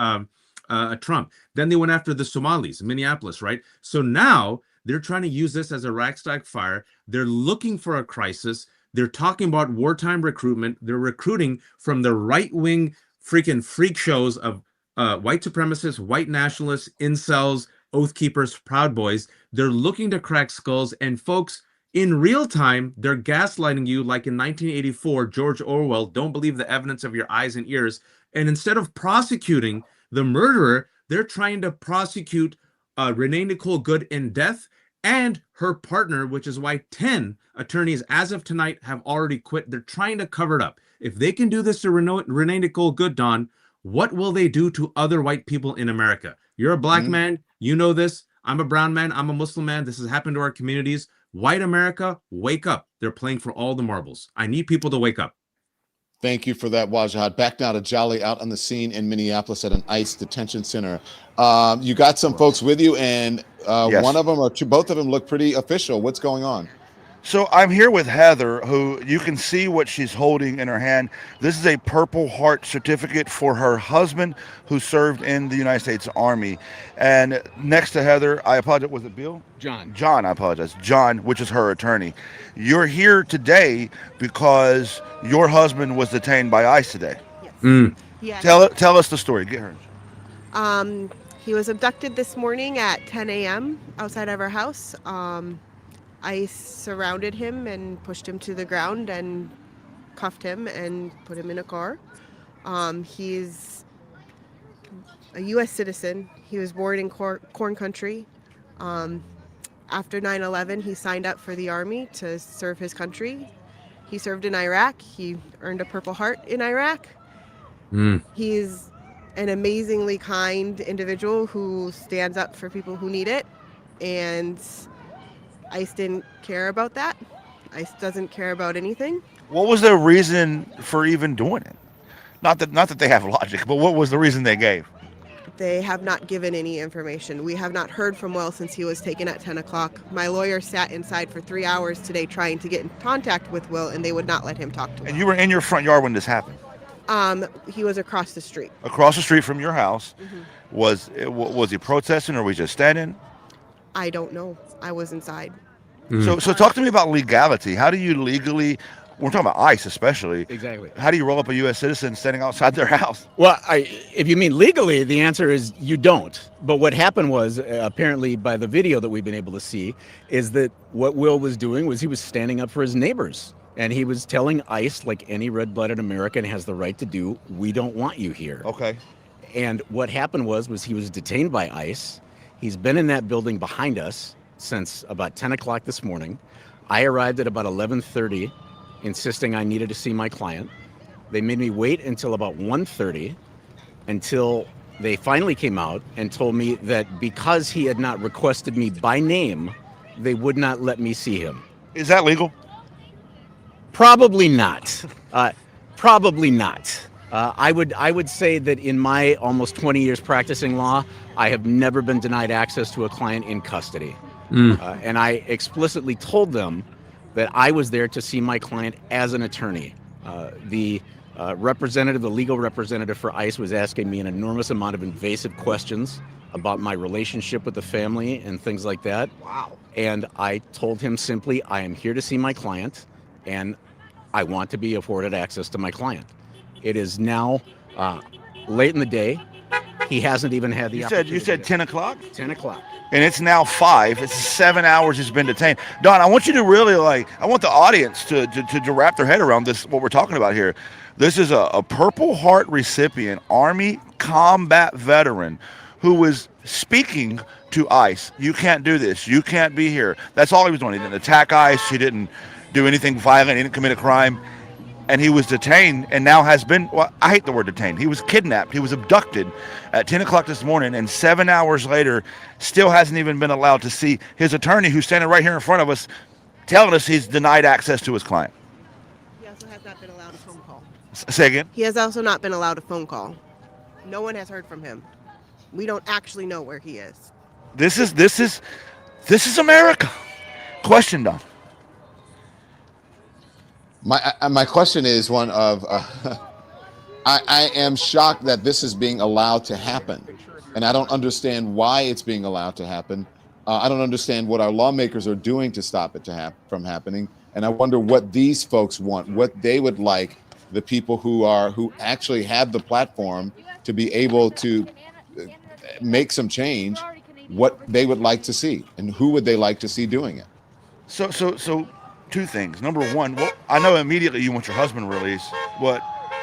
Trump. Then they went after the Somalis in Minneapolis, right? So now they're trying to use this as a Reichstag fire. They're looking for a crisis. They're talking about wartime recruitment. They're recruiting from the right-wing freaking freak shows of white supremacists, white nationalists, incels, oath keepers, proud boys. They're looking to crack skulls. And folks, in real time, they're gaslighting you like in 1984, George Orwell, don't believe the evidence of your eyes and ears. And instead of prosecuting the murderer, they're trying to prosecute Renee Nicole Good in death and her partner, which is why 10 attorneys as of tonight have already quit. They're trying to cover it up. If they can do this to Renee Nicole Good, Don, what will they do to other white people in America? You're a black man. You know this. I'm a brown man. I'm a Muslim man. This has happened to our communities. White America, wake up. They're playing for all the marbles. I need people to wake up. Thank you for that, Wajahat. Back now to Jolly out on the scene in Minneapolis at an ICE detention center. You got some folks with you, and Yes. one of them or two, both of them look pretty official. What's going on? So I'm here with Heather, who you can see what she's holding in her hand. This is a Purple Heart certificate for her husband who served in the United States Army. And next to Heather, I apologize, was it Bill? John. John, I apologize. John, which is her attorney. You're here today because your husband was detained by ICE today. Yes. Tell us the story. Get her. He was abducted this morning at 10 a.m. outside of our house. ICE surrounded him and pushed him to the ground and cuffed him and put him in a car. He's a U.S. citizen. He was born in corn country. After 9/11, he signed up for the Army to serve his country. He served in Iraq. He earned a Purple Heart in Iraq. He's an amazingly kind individual who stands up for people who need it. And ICE didn't care about that. ICE doesn't care about anything. What was their reason for even doing it? Not that they have logic, but what was the reason they gave? They have not given any information. We have not heard from Will since he was taken at 10 o'clock. My lawyer sat inside for 3 hours today trying to get in contact with Will, and they would not let him talk to him. And you were in your front yard when this happened? He was across the street. Across the street from your house. Was he protesting or was he just standing? I don't know. I was inside. So talk to me about legality. How do you legally, we're talking about ICE especially. Exactly. How do you roll up a U.S. citizen standing outside their house? Well, if you mean legally, the answer is you don't. But what happened was, apparently by the video that we've been able to see, is that what Will was doing was he was standing up for his neighbors. And he was telling ICE, like any red-blooded American has the right to do, we don't want you here. Okay. And what happened was he was detained by ICE. He's been in that building behind us since about 10 o'clock this morning. I arrived at about 11:30, insisting I needed to see my client. They made me wait until about 1:30, until they finally came out and told me that because he had not requested me by name, they would not let me see him. Is that legal? Probably not. Probably not. I would say that in my almost 20 years practicing law, I have never been denied access to a client in custody. And I explicitly told them that I was there to see my client as an attorney. The legal representative for ICE was asking me an enormous amount of invasive questions about my relationship with the family and things like that. Wow. And I told him simply, I am here to see my client, and I want to be afforded access to my client. It is now late in the day. He hasn't even had the opportunity. You said 10 o'clock? 10 o'clock. And it's now 5. It's 7 hours he's been detained. Don, I want you to really I want the audience to wrap their head around this, what we're talking about here. This is a Purple Heart recipient, Army combat veteran, who was speaking to ICE. You can't do this. You can't be here. That's all he was doing. He didn't attack ICE. He didn't do anything violent. He didn't commit a crime. And he was detained and now has been, well, I hate the word detained. He was kidnapped. He was abducted at 10 o'clock this morning, and 7 hours later, still hasn't even been allowed to see his attorney, who's standing right here in front of us, telling us he's denied access to his client. He also has not been allowed a phone call. Say again? He has also not been allowed a phone call. No one has heard from him. We don't actually know where he is. This is America. Question, Don. My question is one of, I am shocked that this is being allowed to happen, and I don't understand why it's being allowed to happen. I don't understand what our lawmakers are doing to stop it from happening, and I wonder what these folks want, what they would like the people who actually have the platform to be able to make some change, what they would like to see, and who would they like to see doing it. So two things. Number one, I know immediately you want your husband released.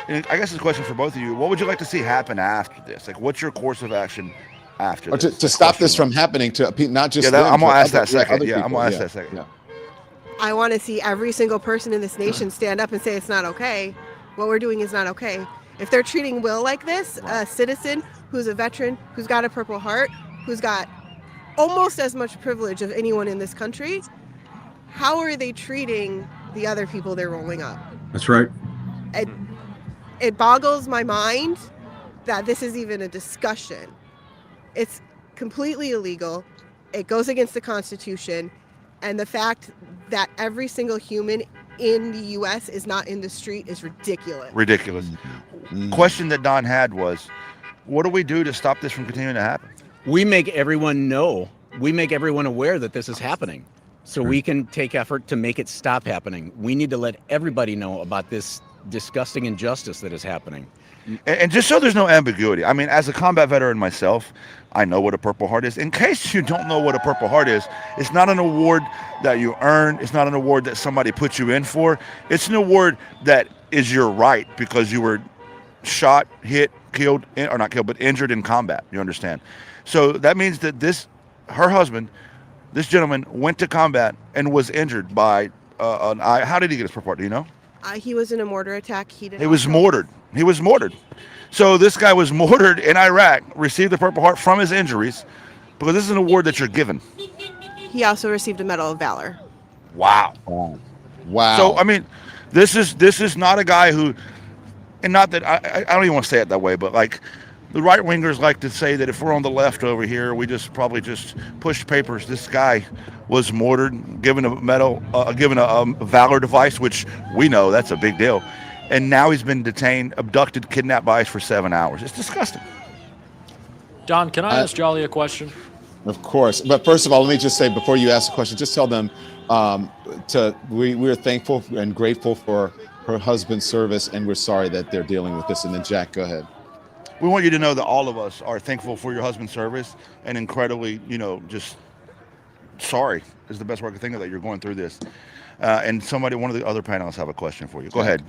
And I guess it's a question for both of you. What would you like to see happen after this? Like, what's your course of action after or this? To stop this from happening to not just them, I'm going to ask other, that second. Yeah, I'm going to ask that second. Yeah. I want to see every single person in this nation stand up and say it's not okay. What we're doing is not okay. If they're treating Will like this, a citizen who's a veteran, who's got a Purple Heart, who's got almost as much privilege of anyone in this country, how are they treating the other people they're rolling up? That's right. It boggles my mind that this is even a discussion. It's completely illegal. It goes against the Constitution. And the fact that every single human in the U.S. is not in the street is ridiculous. Ridiculous. Question that Don had was, what do we do to stop this from continuing to happen? We make everyone know. We make everyone aware that this is happening. So we can take effort to make it stop happening. We need to let everybody know about this disgusting injustice that is happening. And just so there's no ambiguity, I mean, as a combat veteran myself, I know what a Purple Heart is. In case you don't know what a Purple Heart is, it's not an award that you earn. It's not an award that somebody puts you in for. It's an award that is your right because you were shot, hit, killed, or not killed, but injured in combat. You understand? So that means that her husband, this gentleman, went to combat and was injured by an eye. How did he get his Purple Heart? Do you know? He was in a mortar attack. He was mortared. He was mortared. So this guy was mortared in Iraq, received the Purple Heart from his injuries, because this is an award that you're given. He also received a Medal of Valor. Wow. So I mean, this is not a guy who, and not that I don't even want to say it that way, but like the right wingers like to say that if we're on the left over here, we just probably just push papers. This guy was mortared, given a medal, given a Valor device, which we know that's a big deal. And now he's been detained, abducted, kidnapped by ICE for 7 hours. It's disgusting. Don, can I ask Jolly a question? Of course. But first of all, let me just say, before you ask a question, just tell them we're thankful and grateful for her husband's service, and we're sorry that they're dealing with this. And then Jack, go ahead. We want you to know that all of us are thankful for your husband's service and incredibly, just sorry is the best word I can think of that you're going through this. And one of the other panelists have a question for you. Go ahead,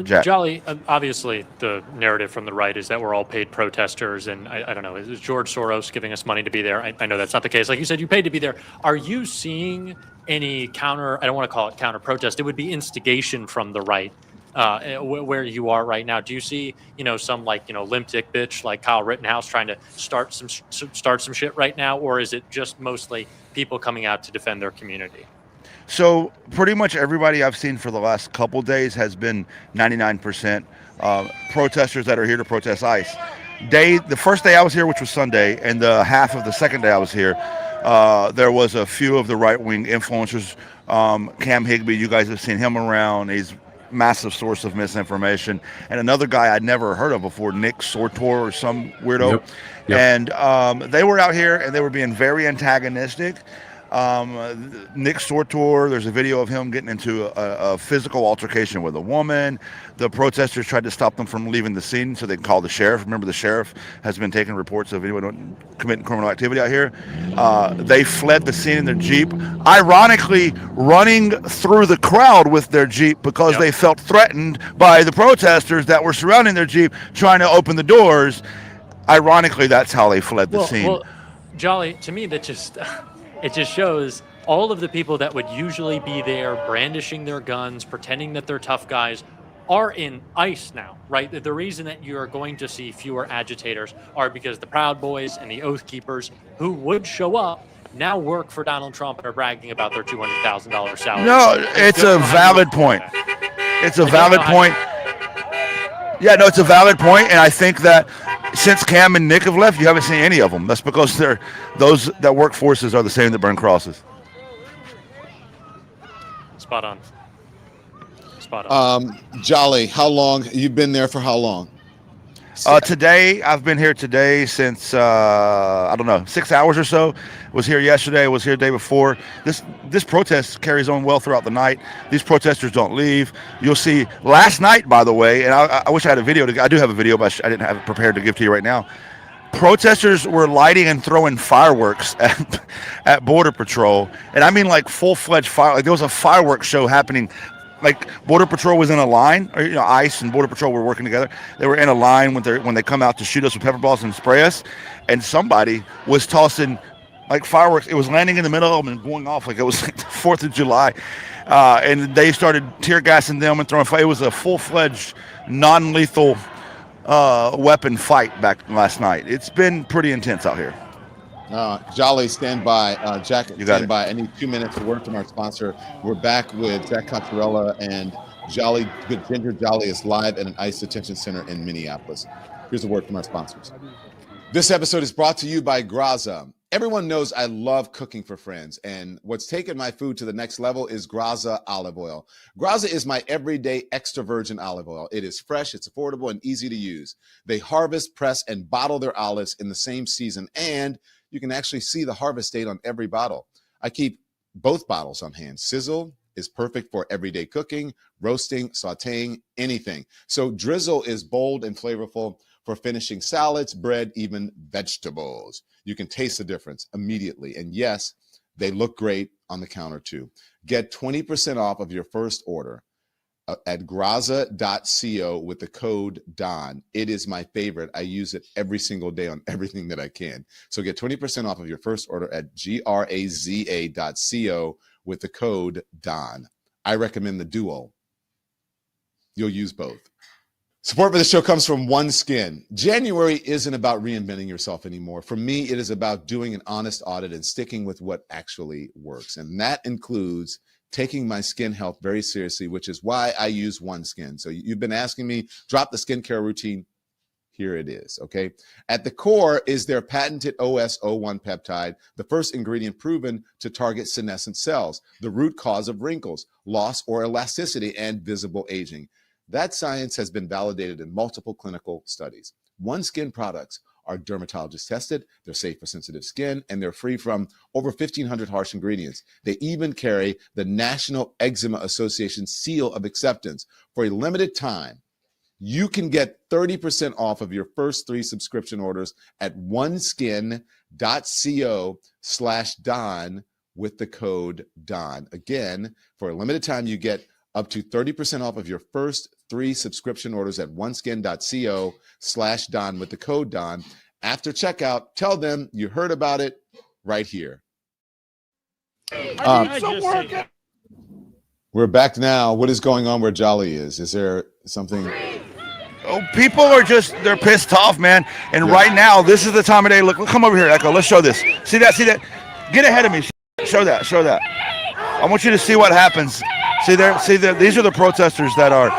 Jack. Jolly, obviously the narrative from the right is that we're all paid protesters, and I don't know, is George Soros giving us money to be there? I know that's not the case. Like you said, you paid to be there. Are you seeing any I don't want to call it counter protest, it would be instigation from the right where you are right now? Do you see, some limp dick bitch like Kyle Rittenhouse trying to start some shit right now, or is it just mostly people coming out to defend their community? So pretty much everybody I've seen for the last couple days has been 99% protesters that are here to protest ICE. The first day I was here, which was Sunday, and the half of the second day I was here, there was a few of the right-wing influencers. Cam Higbee, you guys have seen him around. He's massive source of misinformation. And another guy I'd never heard of before, Nick Sortor or some weirdo. Yep. And they were out here and they were being very antagonistic. Nick Sortor, there's a video of him getting into a physical altercation with a woman. The protesters tried to stop them from leaving the scene so they can call the sheriff. Remember, the sheriff has been taking reports of anyone committing criminal activity out here. They fled the scene in their Jeep, ironically running through the crowd with their Jeep because they felt threatened by the protesters that were surrounding their Jeep trying to open the doors. Ironically, that's how they fled the scene. Well, Jolly, to me, that just... It just shows all of the people that would usually be there brandishing their guns, pretending that they're tough guys, are in ICE now, right? The reason that you are going to see fewer agitators are because the Proud Boys and the Oath Keepers who would show up now work for Donald Trump and are bragging about their $200,000 salary. No, it's a valid point. It's a valid point. Yeah, no, it's a valid point, and I think that since Cam and Nick have left, you haven't seen any of them. That's because those that work forces are the same that burn crosses. Spot on. Jolly, how long? You've been there for how long? Today, I've been here today since, 6 hours or so. Was here yesterday, was here the day before. This protest carries on well throughout the night. These protesters don't leave. You'll see last night, by the way, and I wish I had a video. I do have a video, but I didn't have it prepared to give to you right now. Protesters were lighting and throwing fireworks at Border Patrol. And I mean like full-fledged fire. Like there was a fireworks show happening. Like Border Patrol was in a line, or ICE and Border Patrol were working together. They were in a line when they come out to shoot us with pepper balls and spray us, and somebody was tossing like fireworks. It was landing in the middle of them and going off like it was like the 4th of July, and they started tear gassing them and throwing fire. It was a full-fledged, non-lethal weapon fight back last night. It's been pretty intense out here. Jolly, stand by. Jack, You got stand it. by. I need 2 minutes to work from our sponsor. We're back with Jack Cocciarella and Jolly. Good Ginger Jolly is live at an ICE detention center in Minneapolis. Here's a word from our sponsors. This episode is brought to you by Graza. Everyone knows I love cooking for friends, and what's taken my food to the next level is Graza olive oil. Graza is my everyday extra virgin olive oil. It is fresh, it's affordable, and easy to use. They harvest, press, and bottle their olives in the same season, and you can actually see the harvest date on every bottle. I keep both bottles on hand. Sizzle is perfect for everyday cooking, roasting, sauteing, anything. So Drizzle is bold and flavorful for finishing salads, bread, even vegetables. You can taste the difference immediately. And yes, they look great on the counter too. Get 20% off of your first order at graza.co with the code DON. It is my favorite. I use it every single day on everything that I can. So get 20% off of your first order at graza.co with the code DON. I recommend the duo. You'll use both. Support for the show comes from OneSkin. January isn't about reinventing yourself anymore. For me, it is about doing an honest audit and sticking with what actually works. And that includes taking my skin health very seriously, which is why I use OneSkin. So you've been asking me, drop the skincare routine. Here it is, okay? At the core is their patented OS01 peptide, the first ingredient proven to target senescent cells, the root cause of wrinkles, loss or elasticity, and visible aging. That science has been validated in multiple clinical studies. OneSkin products are dermatologist tested, they're safe for sensitive skin, and they're free from over 1,500 harsh ingredients. They even carry the National Eczema Association seal of acceptance. For a limited time, you can get 30% off of your first 3 subscription orders at oneskin.co/Don with the code Don. Again, for a limited time, you get up to 30% off of your first 3 subscription orders at oneskin.co/Don with the code Don. After checkout, tell them you heard about it right here. We're back now. What is going on where Jolly is? Is there something? Oh, people are just, they're pissed off, man. And right now, this is the time of day. Look, come over here, Echo. Let's show this. See that? Get ahead of me. Show that. I want you to see what happens. See there? These are the protesters that are,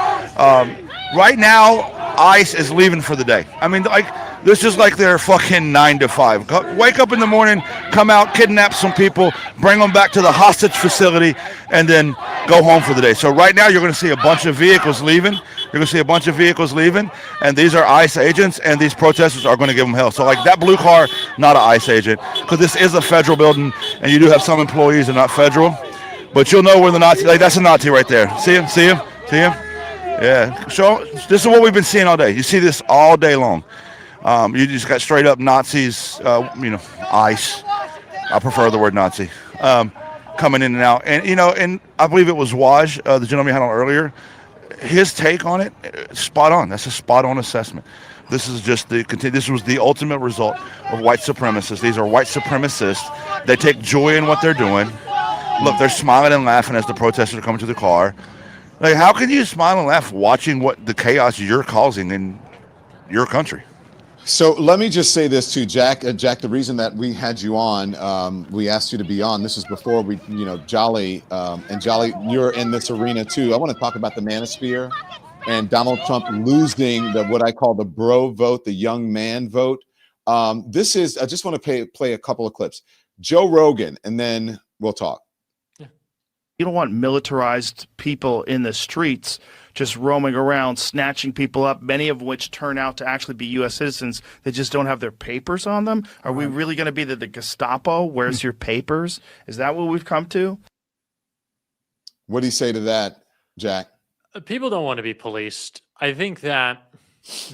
right now, ICE is leaving for the day. I mean, like, this is like their fucking 9 to 5. Wake up in the morning, come out, kidnap some people, bring them back to the hostage facility, and then go home for the day. So right now, you're going to see a bunch of vehicles leaving. and these are ICE agents, and these protesters are going to give them hell. So, like, that blue car, not an ICE agent, because this is a federal building, and you do have some employees that are not federal. But you'll know where the Nazi, like, that's a Nazi right there. See him? Yeah. So this is what we've been seeing all day. You see this all day long. You just got straight up Nazis, ICE. I prefer the word Nazi. Coming in and out. And, and I believe it was Waj, the gentleman we had on earlier. His take on it, spot on. That's a spot on assessment. This is just this was the ultimate result of white supremacists. These are white supremacists. They take joy in what they're doing. Look, they're smiling and laughing as the protesters are coming to the car. Like, how can you smile and laugh watching what the chaos you're causing in your country? So let me just say this too, Jack. Jack, the reason that we had you on, we asked you to be on. This is before we, Jolly, and Jolly, you're in this arena too. I want to talk about the Manosphere and Donald Trump losing what I call the bro vote, the young man vote. I just want to play a couple of clips. Joe Rogan, and then we'll talk. You don't want militarized people in the streets just roaming around, snatching people up, many of which turn out to actually be U.S. citizens that just don't have their papers on them. Are we really going to be the Gestapo? Where's your papers? Is that what we've come to? What do you say to that, Jack? People don't want to be policed. I think that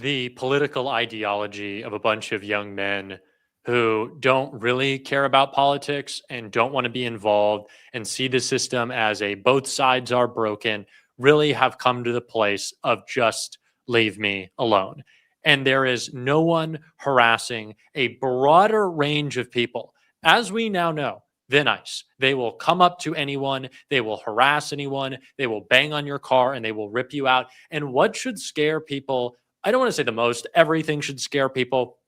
the political ideology of a bunch of young men who don't really care about politics and don't want to be involved and see the system as both sides are broken really have come to the place of just leave me alone. And there is no one harassing a broader range of people, as we now know, than ICE. They will come up to anyone, they will harass anyone, they will bang on your car, and they will rip you out. And what should scare people? I don't want to say the most, everything should scare people.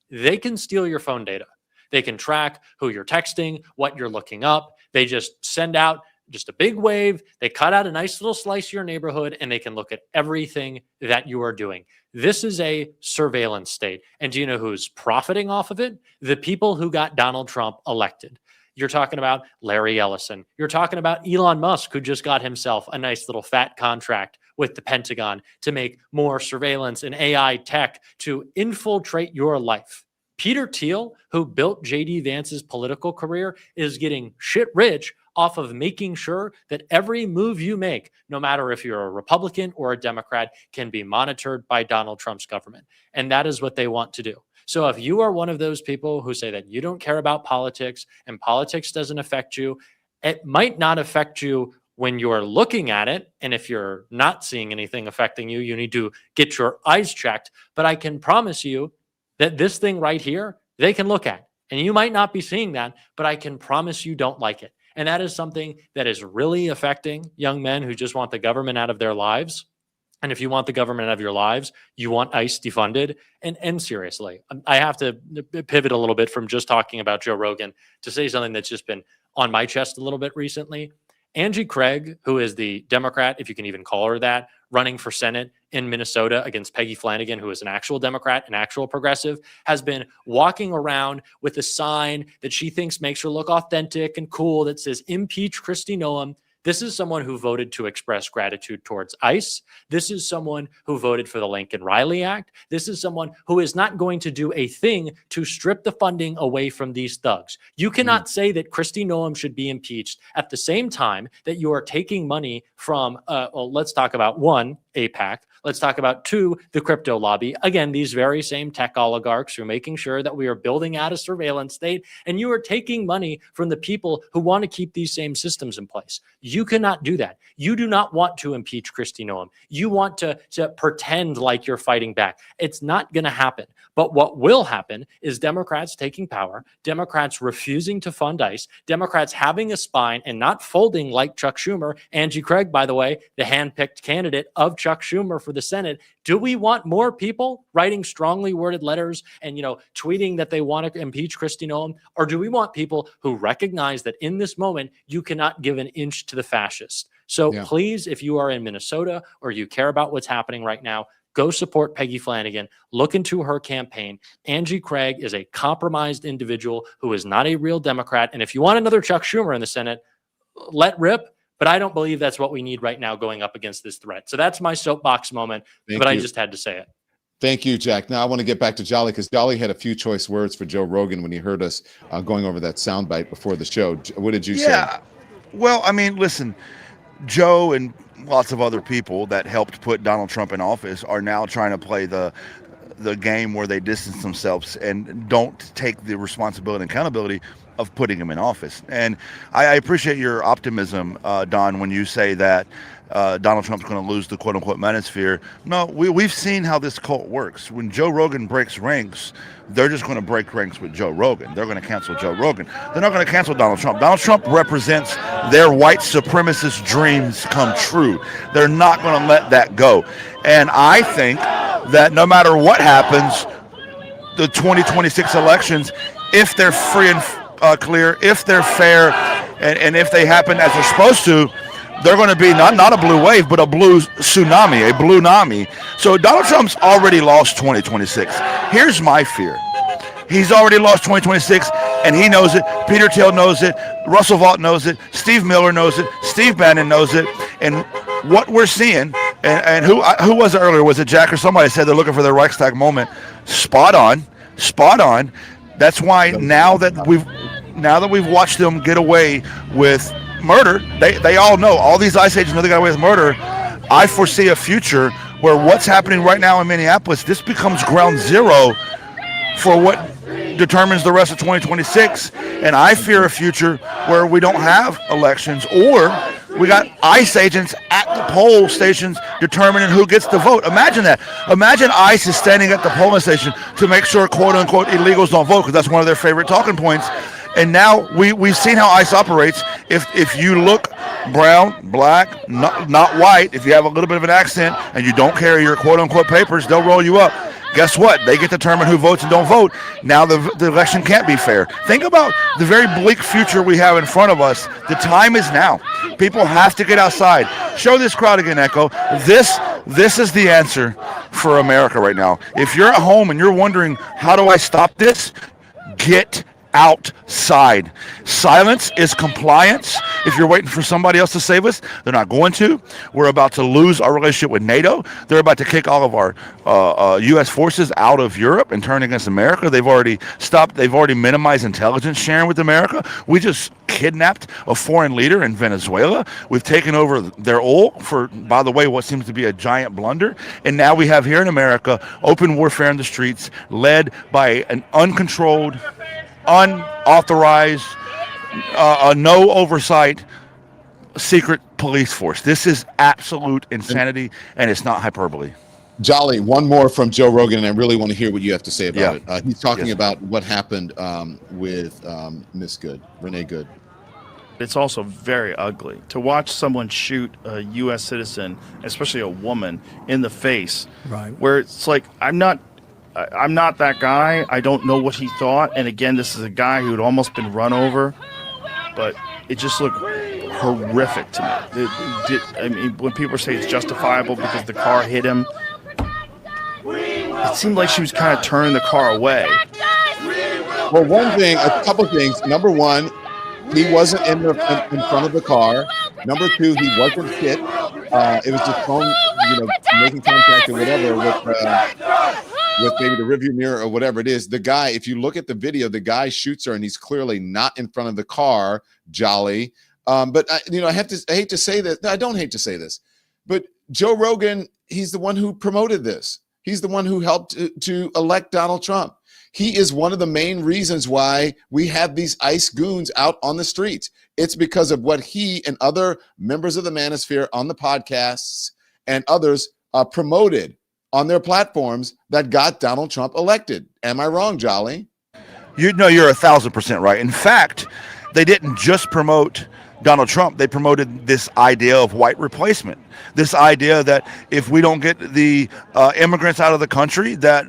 They can steal your phone data. They can track who you're texting, what you're looking up. They just send out just a big wave. They cut out a nice little slice of your neighborhood, and they can look at everything that you are doing. This is a surveillance state. And do you know who's profiting off of it? The people who got Donald Trump elected. You're talking about Larry Ellison. You're talking about Elon Musk, who just got himself a nice little fat contract with the Pentagon to make more surveillance and AI tech to infiltrate your life. Peter Thiel, who built J.D. Vance's political career, is getting shit rich off of making sure that every move you make, no matter if you're a Republican or a Democrat, can be monitored by Donald Trump's government. And that is what they want to do. So if you are one of those people who say that you don't care about politics and politics doesn't affect you, it might not affect you when you're looking at it. And if you're not seeing anything affecting you, you need to get your eyes checked. But I can promise you that this thing right here, they can look at. And you might not be seeing that, but I can promise you don't like it. And that is something that is really affecting young men who just want the government out of their lives. And if you want the government out of your lives, you want ICE defunded. And seriously, I have to pivot a little bit from just talking about Joe Rogan to say something that's just been on my chest a little bit recently. Angie Craig, who is the Democrat, if you can even call her that, running for Senate in Minnesota against Peggy Flanagan, who is an actual Democrat, an actual progressive, has been walking around with a sign that she thinks makes her look authentic and cool that says, "Impeach Kristi Noem." This is someone who voted to express gratitude towards ICE. This is someone who voted for the Lincoln Riley Act. This is someone who is not going to do a thing to strip the funding away from these thugs. You cannot say that Kristi Noem should be impeached at the same time that you are taking money from, let's talk about one, AIPAC. Let's talk about two, the crypto lobby. Again, these very same tech oligarchs who are making sure that we are building out a surveillance state, and you are taking money from the people who want to keep these same systems in place. You cannot do that. You do not want to impeach Kristi Noem. You want to pretend like you're fighting back. It's not going to happen. But what will happen is Democrats taking power, Democrats refusing to fund ICE, Democrats having a spine and not folding like Chuck Schumer. Angie Craig, by the way, the handpicked candidate of Chuck Schumer for the Senate. Do we want more people writing strongly worded letters and, tweeting that they want to impeach Kristi Noem? Or do we want people who recognize that in this moment, you cannot give an inch to the fascists? So please, if you are in Minnesota or you care about what's happening right now, go support Peggy Flanagan. Look into her campaign. Angie Craig is a compromised individual who is not a real Democrat. And if you want another Chuck Schumer in the Senate, let rip. But I don't believe that's what we need right now going up against this threat. So that's my soapbox moment, I just had to say it. Thank you, Jack. Now I want to get back to Jolly because Jolly had a few choice words for Joe Rogan when he heard us going over that soundbite before the show. What did you say? Yeah, well, I mean, listen, Joe and lots of other people that helped put Donald Trump in office are now trying to play the game where they distance themselves and don't take the responsibility and accountability of putting him in office. And I appreciate your optimism, Don, when you say that Donald Trump's going to lose the quote-unquote manosphere. No, we've seen how this cult works. When Joe Rogan breaks ranks, they're just going to break ranks with Joe Rogan. They're going to cancel Joe Rogan. They're not going to cancel Donald Trump. Donald Trump represents their white supremacist dreams come true. They're not going to let that go. And I think that no matter what happens, the 2026 elections, if they're free and clear, if they're fair, and if they happen as they're supposed to, they're going to be not a blue wave, but a blue tsunami, a blue nami. So Donald Trump's already lost 2026. Here's my fear. He's already lost 2026, and he knows it. Peter Thiel knows it. Russell Vought knows it. Steve Miller knows it. Steve Bannon knows it. And what we're seeing, and who was it earlier? Was it Jack or somebody said they're looking for the Reichstag moment? Spot on. That's why now that we've watched them get away with murder, they all know, all these ICE agents know they got away with murder. I foresee a future where what's happening right now in Minneapolis, this becomes ground zero for what determines the rest of 2026. And I fear a future where we don't have elections, or we got ICE agents at the poll stations determining who gets to vote. Imagine that. Imagine ICE is standing at the polling station to make sure quote-unquote illegals don't vote, because that's one of their favorite talking points. And now we've seen how ICE operates. If you look brown, black, not white, if you have a little bit of an accent and you don't carry your quote-unquote papers, they'll roll you up. guess what? They get to determine who votes and don't vote. Now the election can't be fair. Think about the very bleak future we have in front of us. The time is now. People have to get outside. Show this crowd again, Echo. This is the answer for America right now. If you're at home and you're wondering, how do I stop this? Get outside. Silence is compliance. If you're waiting for somebody else to save us, they're not going to. We're about to lose our relationship with NATO. They're about to kick all of our U.S. forces out of Europe and turn against America. They've already stopped. They've already minimized intelligence sharing with America. We just kidnapped a foreign leader in Venezuela. We've taken over their oil for, by the way, what seems to be a giant blunder. And now we have here in America open warfare in the streets led by an uncontrolled, unauthorized, no oversight secret police force. This is absolute insanity, and it's not hyperbole. Jolly, one more from Joe Rogan, and I really want to hear what you have to say about it. He's talking about what happened with Miss Good, Renee Good. It's also very ugly to watch someone shoot a U.S. citizen, especially a woman, in the face. Right. Where it's like, I'm not that guy. I don't know what he thought. And again, this is a guy who had almost been run over, but it just looked horrific to me. I mean, when people say it's justifiable because the car hit him, it seemed like she was kind of turning the car away. Well, a couple of things. Number one, he wasn't in front of the car. Number two, he wasn't hit. It was just phone, making contact or whatever with maybe the rearview mirror or whatever it is. The guy, if you look at the video, the guy shoots her and he's clearly not in front of the car, Jolly. But I hate to say this. No, I don't hate to say this, but Joe Rogan, he's the one who promoted this. He's the one who helped to elect Donald Trump. He is one of the main reasons why we have these ICE goons out on the streets. It's because of what he and other members of the Manosphere on the podcasts and others promoted on their platforms that got Donald Trump elected. Am I wrong, Jolly? You're 1,000% right. In fact, they didn't just promote Donald Trump. They promoted this idea of white replacement, this idea that if we don't get the immigrants out of the country, that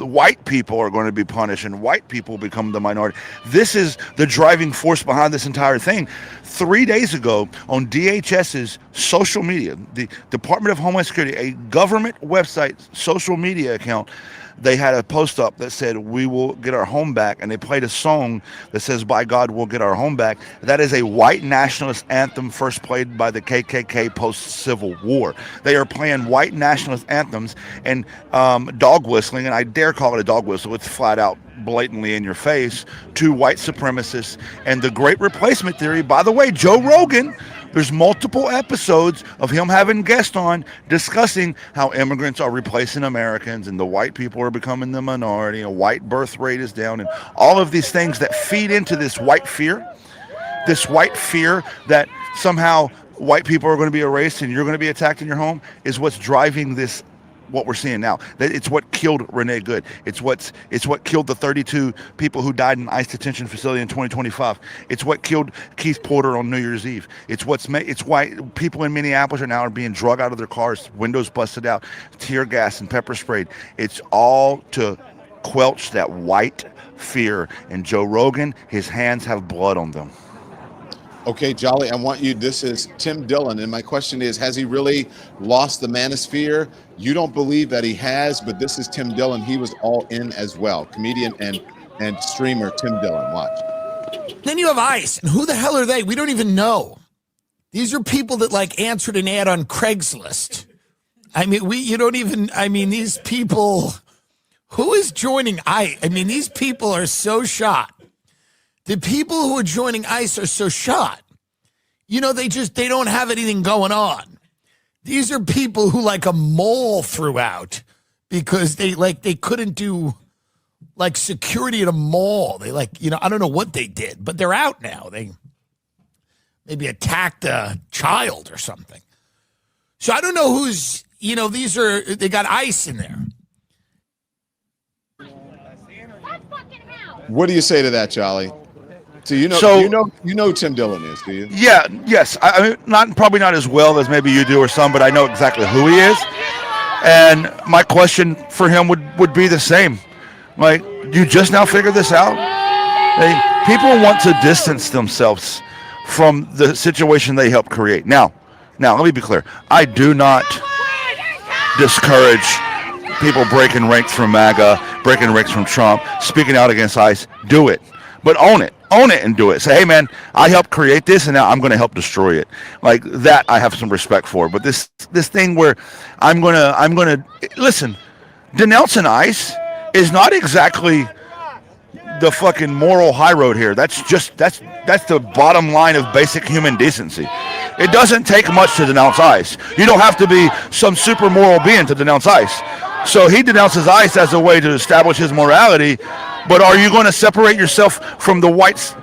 white people are going to be punished and white people become the minority. This is the driving force behind this entire thing. 3 days ago on DHS's social media, the Department of Homeland Security, a government website social media account, they had a post up that said, "We will get our home back," and they played a song that says, "By God, we'll get our home back." That is a white nationalist anthem first played by the KKK post-Civil War. They are playing white nationalist anthems and dog whistling, and I dare call it a dog whistle. It's flat out blatantly in your face to white supremacists and the great replacement theory. By the way, Joe Rogan, there's multiple episodes of him having guests on discussing how immigrants are replacing Americans and the white people are becoming the minority, a white birth rate is down, and all of these things that feed into this white fear that somehow white people are going to be erased and you're going to be attacked in your home is what's driving this. What we're seeing now, it's what killed Renee Good. It's what killed the 32 people who died in ICE detention facility in 2025. It's what killed Keith Porter on New Year's Eve. It's why people in Minneapolis are being drug out of their cars, windows busted out, tear gas and pepper sprayed. It's all to quelch that white fear. And Joe Rogan, his hands have blood on them. Okay, Jolly, this is Tim Dillon, and my question is, has he really lost the manosphere? You don't believe that he has, but this is Tim Dillon. He was all in as well. Comedian and streamer Tim Dillon. Watch. Then you have ICE, and who the hell are they? We don't even know. These are people that answered an ad on Craigslist. I mean, these people, who is joining ICE? I mean, these people are so shot. The people who are joining ICE are so shot. They don't have anything going on. These are people who a mole threw out because they couldn't do security at a mall. They I don't know what they did, but they're out now. They maybe attacked a child or something. So I don't know who's, they got ICE in there. What do you say to that, Jolly? So you know Tim Dillon is, do you? Yeah, yes. I mean, probably not as well as maybe you do or some, but I know exactly who he is. And my question for him would be the same. Like, you just now figured this out? People want to distance themselves from the situation they helped create. Now, let me be clear. I do not discourage people breaking ranks from MAGA, breaking ranks from Trump, speaking out against ICE. Do it. But own it and do it. Say, hey man, I helped create this and now I'm going to help destroy it. Like that I have some respect for. But this thing where I'm going to listen, denouncing ICE is not exactly the fucking moral high road here. That's the bottom line of basic human decency. It doesn't take much to denounce ICE. You don't have to be some super moral being to denounce ICE. So he denounces ICE as a way to establish his morality, but are you going to separate yourself from the white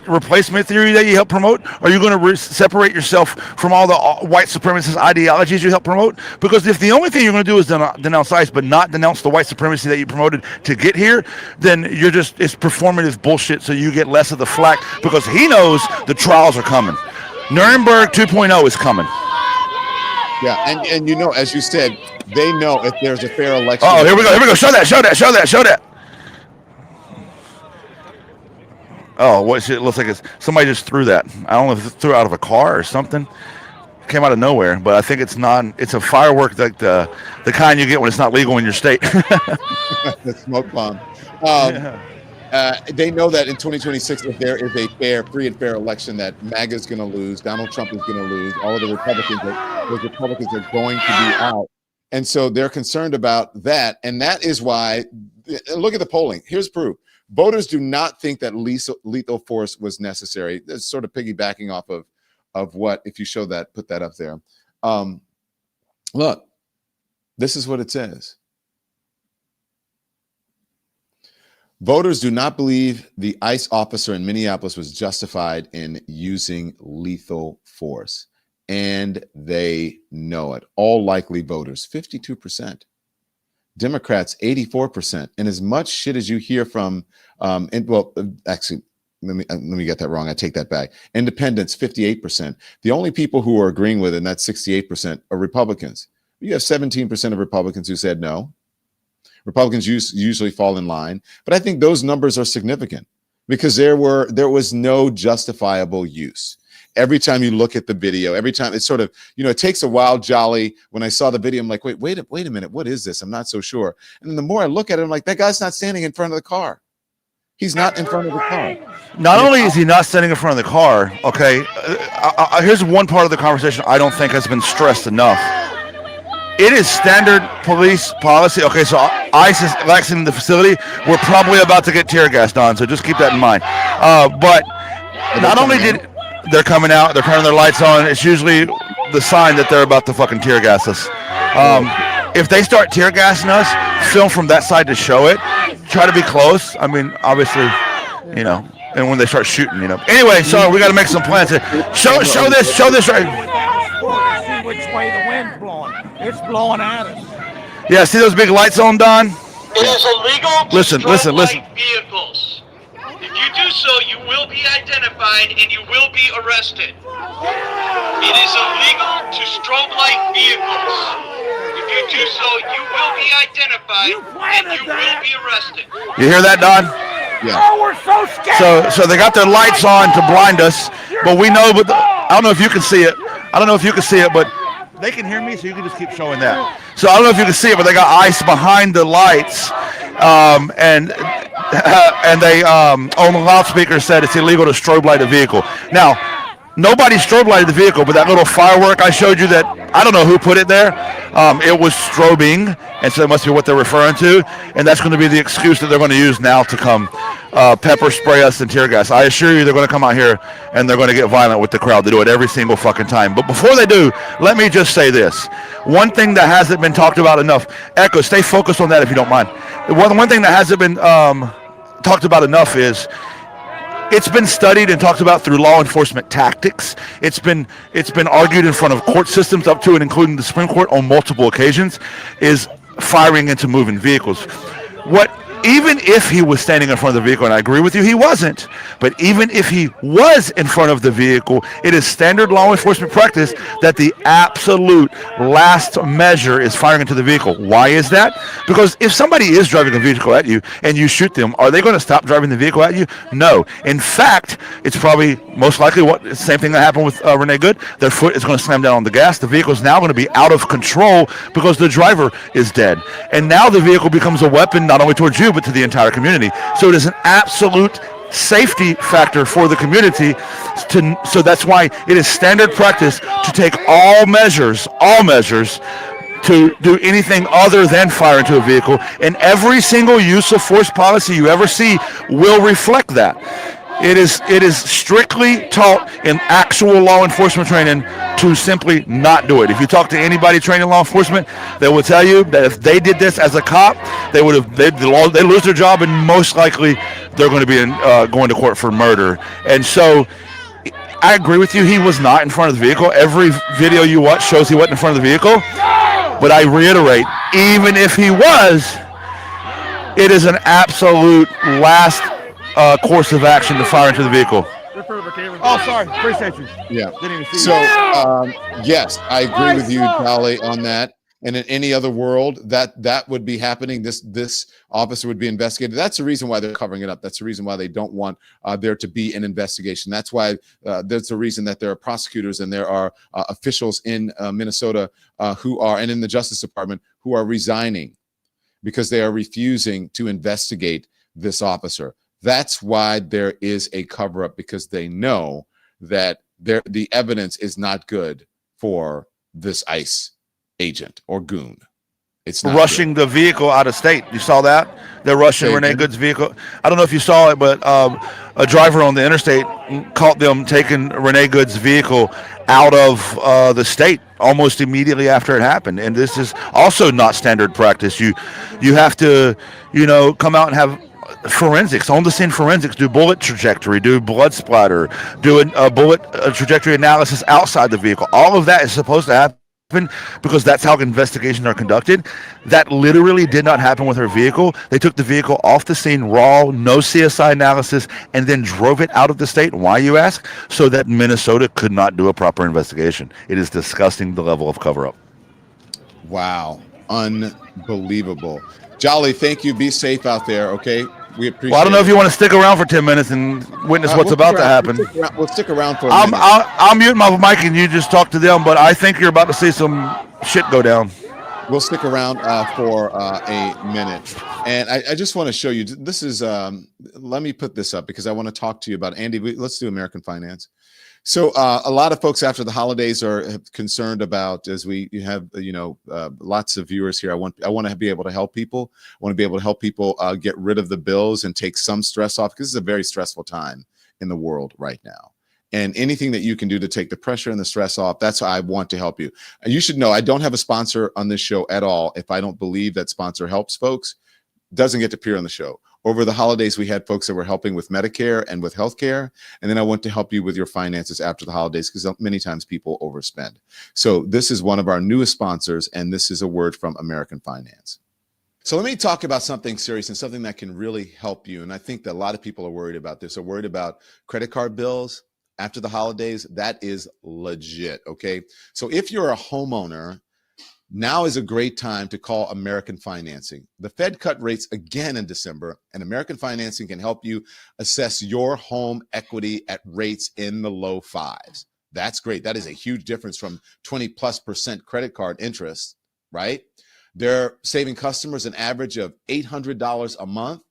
replacement theory that you help promote? Are you going to separate yourself from all the white supremacist ideologies you help promote? Because if the only thing you're going to do is denounce ICE, but not denounce the white supremacy that you promoted to get here, then it's performative bullshit, so you get less of the flack, because he knows the trials are coming. Nuremberg 2.0 is coming. Yeah, and as you said, they know if there's a fair election. Oh, here we go. Show that. Oh, what shit? It looks like somebody just threw that. I don't know if it threw out of a car or something. It came out of nowhere, but I think it's a firework like the kind you get when it's not legal in your state. The smoke bomb. They know that in 2026, if there is a free and fair election, that MAGA is going to lose, Donald Trump is going to lose, all of the Republicans are going to be out. And so they're concerned about that. And that is why, look at the polling. Here's proof. Voters do not think that lethal force was necessary. It's sort of piggybacking off of what, if you show that, put that up there. Look, this is what it says. Voters do not believe the ICE officer in Minneapolis was justified in using lethal force. And they know it. All likely voters, 52%. Democrats, 84%. And as much shit as you hear from, actually, let me get that wrong. I take that back. Independents, 58%. The only people who are agreeing with it, and that's 68%, are Republicans. You have 17% of Republicans who said no. Republicans usually fall in line, but I think those numbers are significant because there was no justifiable use. Every time you look at the video, every time it's sort of, it takes a while, Jolly. When I saw the video, I'm like, wait a minute, what is this? I'm not so sure. And then the more I look at it, I'm like, that guy's not standing in front of the car. He's not in front of the car. Not only is he not standing in front of the car, okay, here's one part of the conversation I don't think has been stressed enough. It is standard police policy. Okay, so ICE is exiting the facility. We're probably about to get tear gassed on, so just keep that in mind. But not only did they're coming out, they're turning their lights on, it's usually the sign that they're about to fucking tear gas us. If they start tear gassing us, film from that side to show it. Try to be close. I mean, obviously, and when they start shooting, Anyway, so we got to make some plans here. Show this right. See which way the wind's blowing. It's blowing at us. Yeah, see those big lights on, Don? It is illegal to listen. vehicles. If you do so, you will be identified and you will be arrested. It is illegal to strobe light vehicles. If you do so, you will be identified and you will be arrested. You hear that, Don? Yeah. Oh, we're so scared. So they got their lights on to blind us, but we know. But I don't know if you can see it. But they can hear me, so you can just keep showing that. So I don't know if you can see it, but they got ICE behind the lights, and they on the loudspeaker said it's illegal to strobe light a vehicle. Now, nobody strobe lighted the vehicle, but that little firework I showed you, that I don't know who put it there. It was strobing, and so that must be what they're referring to, and that's going to be the excuse that they're going to use now to come pepper spray us and tear gas. I assure you they're going to come out here and they're going to get violent with the crowd. They do it every single fucking time. But before they do, let me just say this. One thing that hasn't been talked about enough, Echo, stay focused on that if you don't mind. One thing that hasn't been talked about enough is it's been studied and talked about through law enforcement tactics. It's been argued in front of court systems up to and including the Supreme Court on multiple occasions, is firing into moving vehicles. What even if he was standing in front of the vehicle, and I agree with you, he wasn't, but even if he was in front of the vehicle, it is standard law enforcement practice that the absolute last measure is firing into the vehicle. Why is that? Because if somebody is driving a vehicle at you and you shoot them, are they going to stop driving the vehicle at you? No. In fact, it's probably most likely the same thing that happened with Renee Good. Their foot is going to slam down on the gas. The vehicle is now going to be out of control because the driver is dead. And now the vehicle becomes a weapon not only towards you, but to the entire community. So it is an absolute safety factor for the community. So that's why it is standard practice to take all measures to do anything other than fire into a vehicle. And every single use of force policy you ever see will reflect that. It is strictly taught in actual law enforcement training to simply not do it. If you talk to anybody training law enforcement, they will tell you that if they did this as a cop, they lose their job, and most likely they're going to be going to court for murder. And so I agree with you. He was not in front of the vehicle. Every video you watch shows he wasn't in front of the vehicle. But I reiterate, even if he was, it is an absolute last course of action to fire into the vehicle. Oh, sorry. Appreciate you. Yeah. So, yes, I agree with you, Dolly, on that. And in any other world, that would be happening. This officer would be investigated. That's the reason why they're covering it up. That's the reason why they don't want there to be an investigation. That's why there's the reason that there are prosecutors and there are officials in Minnesota who are, and in the Justice Department, who are resigning because they are refusing to investigate this officer. That's why there is a cover-up, because they know that the evidence is not good for this ICE agent or goon. It's not rushing the vehicle out of state. You saw that? They're rushing Renee Good's vehicle. I don't know if you saw it, but a driver on the interstate caught them taking Renee Good's vehicle out of the state almost immediately after it happened. And this is also not standard practice. You have to, come out and have forensics, on the scene forensics, do bullet trajectory, do blood splatter, do a bullet trajectory analysis outside the vehicle. All of that is supposed to happen because that's how investigations are conducted. That literally did not happen with her vehicle. They took the vehicle off the scene raw, no CSI analysis, and then drove it out of the state. Why, you ask? So that Minnesota could not do a proper investigation. It is disgusting, the level of cover-up. Wow. Unbelievable. Jolly, thank you. Be safe out there, okay? We appreciate I don't know if you want to stick around for 10 minutes and witness what's about to happen. We'll stick around for a minute. I'll mute my mic and you just talk to them, but I think you're about to see some shit go down. We'll stick around for a minute. And I just want to show you, this is, let me put this up because I want to talk to you about, Andy, let's do American Finance. So a lot of folks after the holidays are concerned about, as we have, lots of viewers here. I want to be able to help people. I want to be able to help people get rid of the bills and take some stress off, because this is a very stressful time in the world right now. And anything that you can do to take the pressure and the stress off, that's how I want to help you. And you should know I don't have a sponsor on this show at all. If I don't believe that sponsor helps folks, doesn't get to appear on the show. Over the holidays, we had folks that were helping with Medicare and with healthcare. And then I want to help you with your finances after the holidays, because many times people overspend. So this is one of our newest sponsors, and this is a word from American Finance. So let me talk about something serious and something that can really help you. And I think that a lot of people are worried about this, are worried about credit card bills after the holidays. That is legit, okay? So if you're a homeowner, now is a great time to call American Financing. The Fed cut rates again in December, and American Financing can help you assess your home equity at rates in the low fives. That's great. That is a huge difference from 20+% credit card interest, right? They're saving customers an average of $800 a month.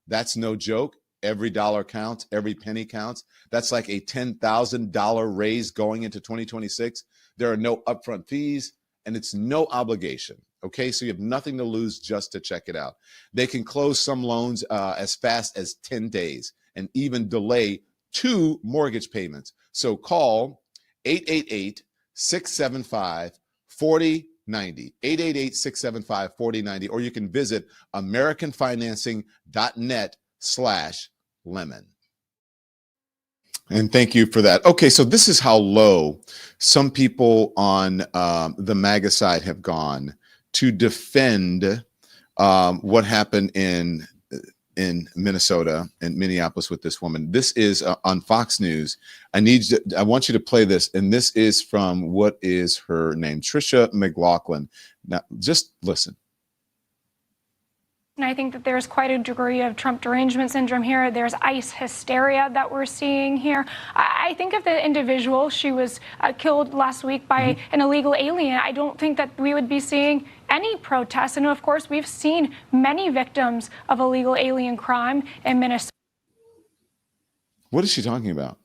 That's no joke. Every dollar counts. Every penny counts. That's like a $10,000 raise going into 2026. There are no upfront fees, and it's no obligation, okay? So you have nothing to lose just to check it out. They can close some loans as fast as 10 days and even delay 2 mortgage payments. So call 888-675-4090, 888-675-4090, or you can visit americanfinancing.net/lemon. And thank you for that. Okay, so this is how low some people on the MAGA side have gone to defend what happened in in Minnesota and Minneapolis with this woman. This is on Fox News. I want you to play this. And this is from, what is her name? Trisha McLaughlin. Now, just listen. And I think that there's quite a degree of Trump derangement syndrome here. There's ICE hysteria that we're seeing here. I think of the individual, she was killed last week by an illegal alien. I don't think that we would be seeing any protests. And of course, we've seen many victims of illegal alien crime in Minnesota. What is she talking about?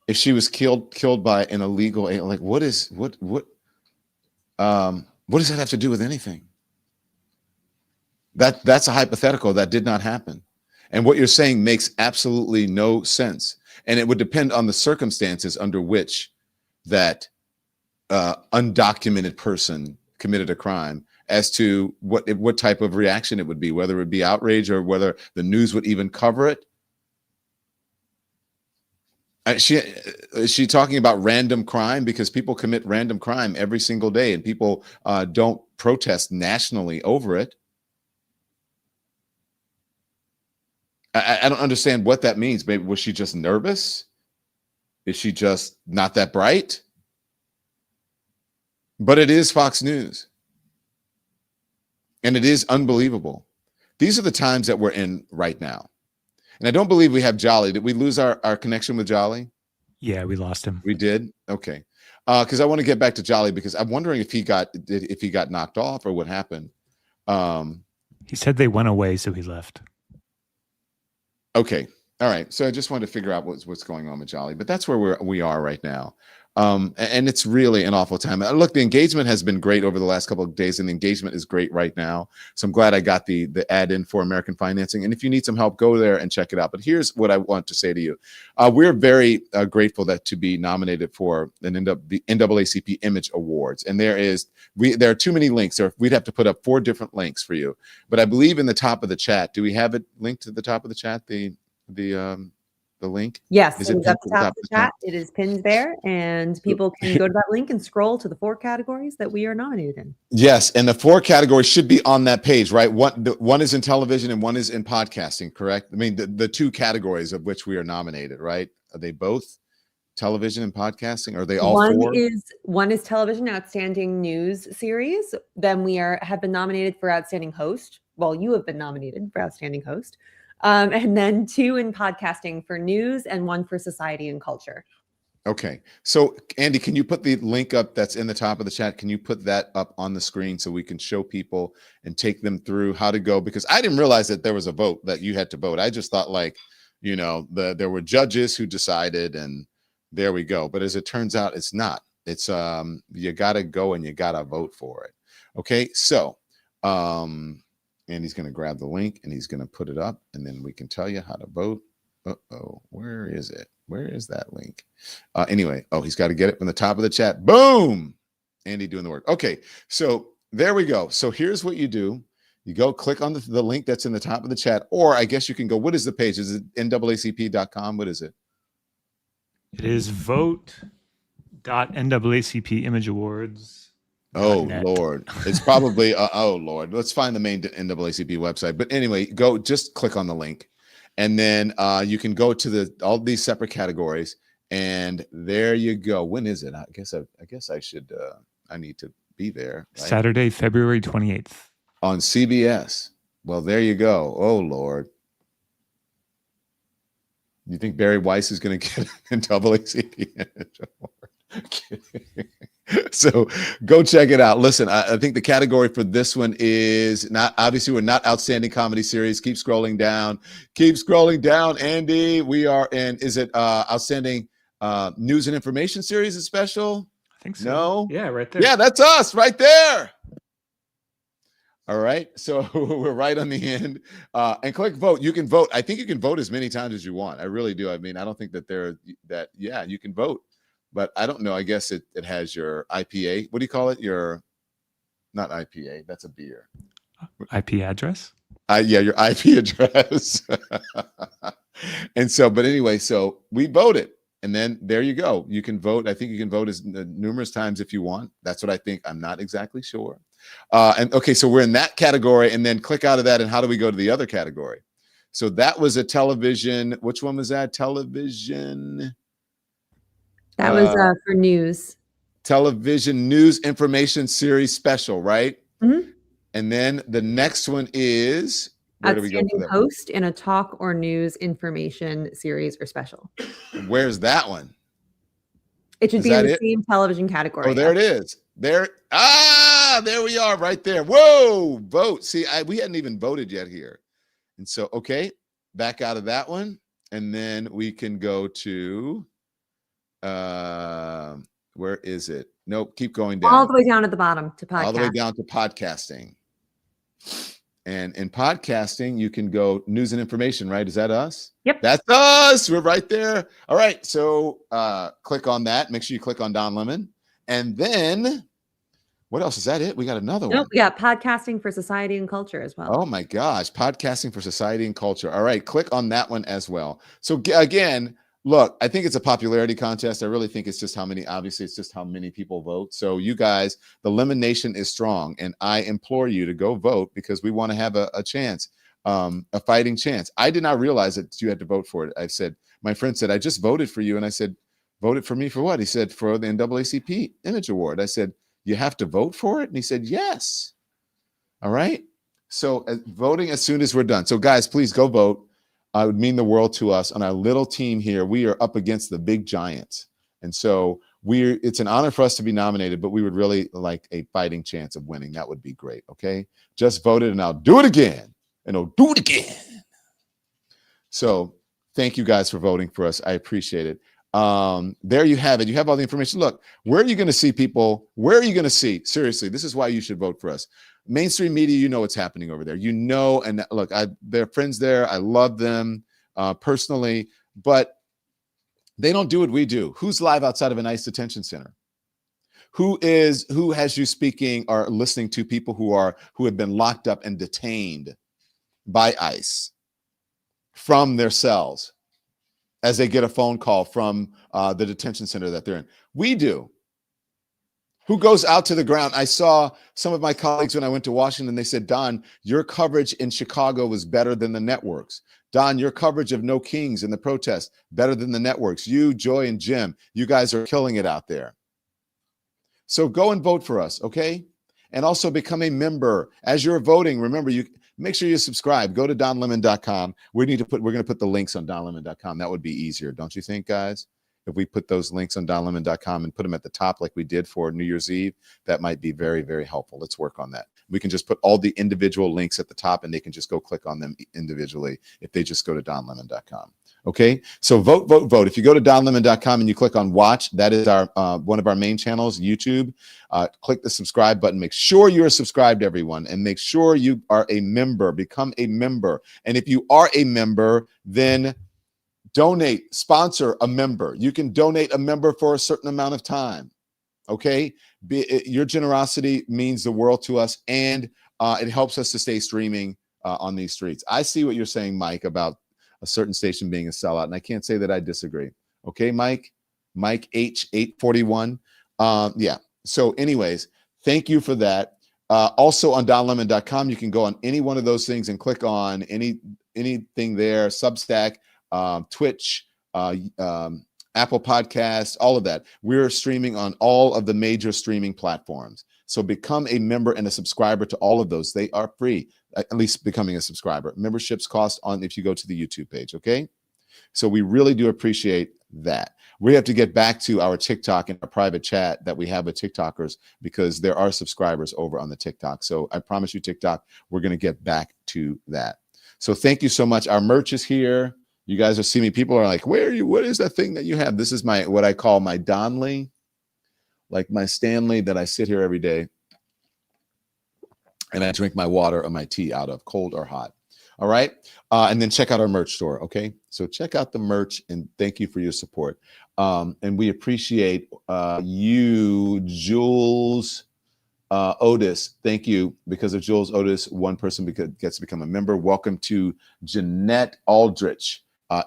If she was killed by an illegal alien, like what does that have to do with anything? That's a hypothetical that did not happen. And what you're saying makes absolutely no sense. And it would depend on the circumstances under which that undocumented person committed a crime as to what type of reaction it would be, whether it would be outrage or whether the news would even cover it. Is she talking about random crime? Because people commit random crime every single day and people don't protest nationally over it. I don't understand what that means. Maybe was she just nervous? Is she just not that bright? But it is Fox News. And it is unbelievable. These are the times that we're in right now. And I don't believe we have Jolly. Did we lose our connection with Jolly? Yeah, we lost him. We did? Okay. Because I want to get back to Jolly because I'm wondering if he got knocked off or what happened. He said they went away, so he left. Okay. All right. So I just wanted to figure out what's going on with Jolly, but that's where we are right now. And it's really an awful time. Look, the engagement has been great over the last couple of days, and the engagement is great right now. So I'm glad I got the ad in for American Financing. And if you need some help, go there and check it out. But here's what I want to say to you. We're very grateful to be nominated for the NAACP Image Awards. And there are too many links. We'd have to put up 4 different links for you. But I believe in the top of the chat, do we have it linked to the top of the chat? The link? Yes, it's up the top of the chat. It is pinned there, and people can go to that link and scroll to the 4 categories that we are nominated in. Yes, and the 4 categories should be on that page, right? One is in television and one is in podcasting, correct? I mean, the 2 categories of which we are nominated, right? Are they both television and podcasting? Are they all 4? One is television outstanding news series. Then we have been nominated for outstanding host. Well, you have been nominated for outstanding host. And then 2 in podcasting for news and 1 for society and culture. Okay. So Andy, can you put the link up that's in the top of the chat? Can you put that up on the screen so we can show people and take them through how to go? Because I didn't realize that there was a vote that you had to vote. I just thought there were judges who decided and there we go. But as it turns out, it's not. It's you got to go and you got to vote for it. Okay. So, and he's going to grab the link and he's going to put it up and then we can tell you how to vote. Where is it? Where is that link? Anyway, he's got to get it from the top of the chat. Boom. Andy doing the work. Okay. So there we go. So here's what you do. You go click on the link that's in the top of the chat, or I guess you can go, what is the page? Is it NAACP.com? What is it? It is vote.NAACP Image Awards. Oh, Lord. It's probably, oh, Lord. Let's find the main NAACP website. But anyway, just click on the link. And then you can go to all these separate categories. And there you go. When is it? I guess I should, I need to be there. Right? Saturday, February 28th. On CBS. Well, there you go. Oh, Lord. You think Barry Weiss is going to get an NAACP award? So go check it out. Listen, I think the category for this one is we're not outstanding comedy series. Keep scrolling down. Andy, we are in, is it outstanding news and information series is special? I think so. No? Yeah, right there. Yeah, that's us right there. All right. So we're right on the end. And click vote. You can vote. I think you can vote as many times as you want. I really do. I mean, I don't think that you can vote. But I don't know. I guess it has your IPA. What do you call it? Not IPA. That's a beer. IP address? Yeah, your IP address. And so, but anyway, so we voted. And then there you go. You can vote. I think you can vote as numerous times if you want. That's what I think. I'm not exactly sure. And okay, so we're in that category, and then click out of that. And how do we go to the other category? So that was a television. Which one was that? Television. That was for news. Television news information series special, right? Mm-hmm. And then the next one is, where do we go for Outstanding that? host in a talk or news information series or special. Where's that one? It should Is be in that the it? same television category. Oh, there it is. There we are right there. Whoa, vote. See, we hadn't even voted yet here. And so, okay, back out of that one. And then we can go to, where is it? Nope, keep going down. All the way down at the bottom to podcast. All the way down to podcasting. And in podcasting, you can go news and information, right? Is that us? Yep. That's us. We're right there. All right. So click on that. Make sure you click on Don Lemon. And then what else? Is that it? We got another one. Nope, we got podcasting for society and culture as well. Oh my gosh. Podcasting for society and culture. All right. Click on that one as well. So again, look, I think it's a popularity contest. I really think it's just obviously it's just how many people vote. So you guys, the Lemon Nation is strong, and I implore you to go vote because we want to have a chance, a fighting chance. I did not realize that you had to vote for it. I said, my friend said, I just voted for you. And I said, voted for me for what? He said, for the NAACP Image Award. I said, you have to vote for it? And he said, yes. All right. So voting as soon as we're done. So guys, please go vote. It would mean the world to us. On our little team here, we are up against the big giants. And so it's an honor for us to be nominated, but we would really like a fighting chance of winning. That would be great. Okay. Just voted, and I'll do it again. And I'll do it again. So thank you guys for voting for us. I appreciate it. There you have it. You have all the information. Look, where are you going to see people? Where are you going to see? Seriously, this is why you should vote for us. Mainstream media, you know what's happening over there. You know, and look, they're friends there. I love them personally, but they don't do what we do. Who's live outside of an ICE detention center? Who has you speaking or listening to people who have been locked up and detained by ICE from their cells as they get a phone call from the detention center that they're in? We do. Who goes out to the ground? I saw some of my colleagues when I went to Washington. They said, Don, your coverage in Chicago was better than the networks. Don, your coverage of No Kings and the protests, better than the networks. You, Joy, and Jim, you guys are killing it out there. So go and vote for us, okay? And also become a member. As you're voting, remember, you make sure you subscribe. Go to donlemon.com. We're going to put the links on donlemon.com. That would be easier, don't you think, guys? If we put those links on donlemon.com and put them at the top like we did for New Year's Eve, that might be very, very helpful. Let's work on that. We can just put all the individual links at the top, and they can just go click on them individually if they just go to donlemon.com. Okay, so vote, vote, vote. If you go to donlemon.com and you click on watch, that is our one of our main channels, YouTube. Click the subscribe button. Make sure you're subscribed, everyone, and make sure you are a member. Become a member. And if you are a member, then donate, sponsor a member. You can donate a member for a certain amount of time. Okay, your generosity means the world to us, and it helps us to stay streaming on these streets. I see what you're saying, Mike, about a certain station being a sellout, and I can't say that I disagree. Okay, Mike H841. Yeah. So anyways, thank you for that. Also on donlemon.com, you can go on any one of those things and click on anything there, Substack, Twitch, Apple Podcasts, all of that. We're streaming on all of the major streaming platforms. So become a member and a subscriber to all of those. They are free, at least becoming a subscriber. Memberships cost on if you go to the YouTube page, okay? So we really do appreciate that. We have to get back to our TikTok and our private chat that we have with TikTokers because there are subscribers over on the TikTok. So I promise you, TikTok, we're going to get back to that. So thank you so much. Our merch is here. You guys are seeing me. People are like, where are you? What is that thing that you have? This is what I call my Donley, like my Stanley that I sit here every day and I drink my water or my tea out of, cold or hot. All right. And then check out our merch store. Okay. So check out the merch and thank you for your support. And we appreciate you, Jules Otis. Thank you. Because of Jules Otis, one person gets to become a member. Welcome to Jeanette Aldrich.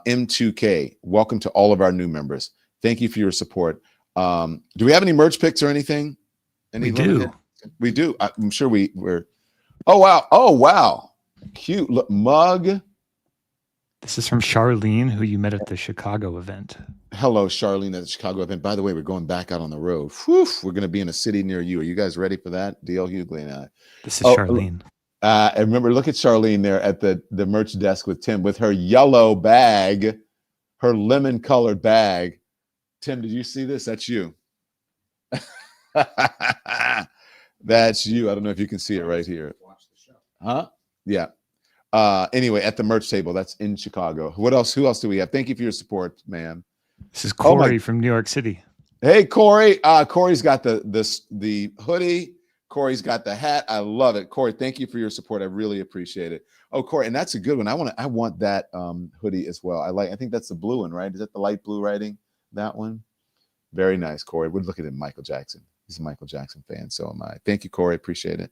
M2K, welcome to all of our new members. Thank you for your support. Do we have any merch picks or anything? We do. We do. I'm sure we're. Oh wow! Oh wow! Cute look, mug. This is from Charlene, who you met at the Chicago event. Hello, Charlene at the Chicago event. By the way, we're going back out on the road. Whew, we're going to be in a city near you. Are you guys ready for that? D.L. Hughley and I. This is Charlene. And remember, look at Charlene there at the merch desk with Tim with her yellow bag, her lemon-colored bag. Tim, did you see this? That's you. That's you. I don't know if you can see it right here. Huh? Yeah. Anyway, at the merch table, that's in Chicago. What else? Who else do we have? Thank you for your support, ma'am. This is Corey from New York City. Hey, Corey. Corey's got the hoodie. Corey's got the hat. I love it. Corey, thank you for your support. I really appreciate it. Oh, Corey, and that's a good one. I want that hoodie as well. I think that's the blue one, right? Is that the light blue writing? That one? Very nice, Corey. We're looking at Michael Jackson. He's a Michael Jackson fan. So am I. Thank you, Corey. Appreciate it.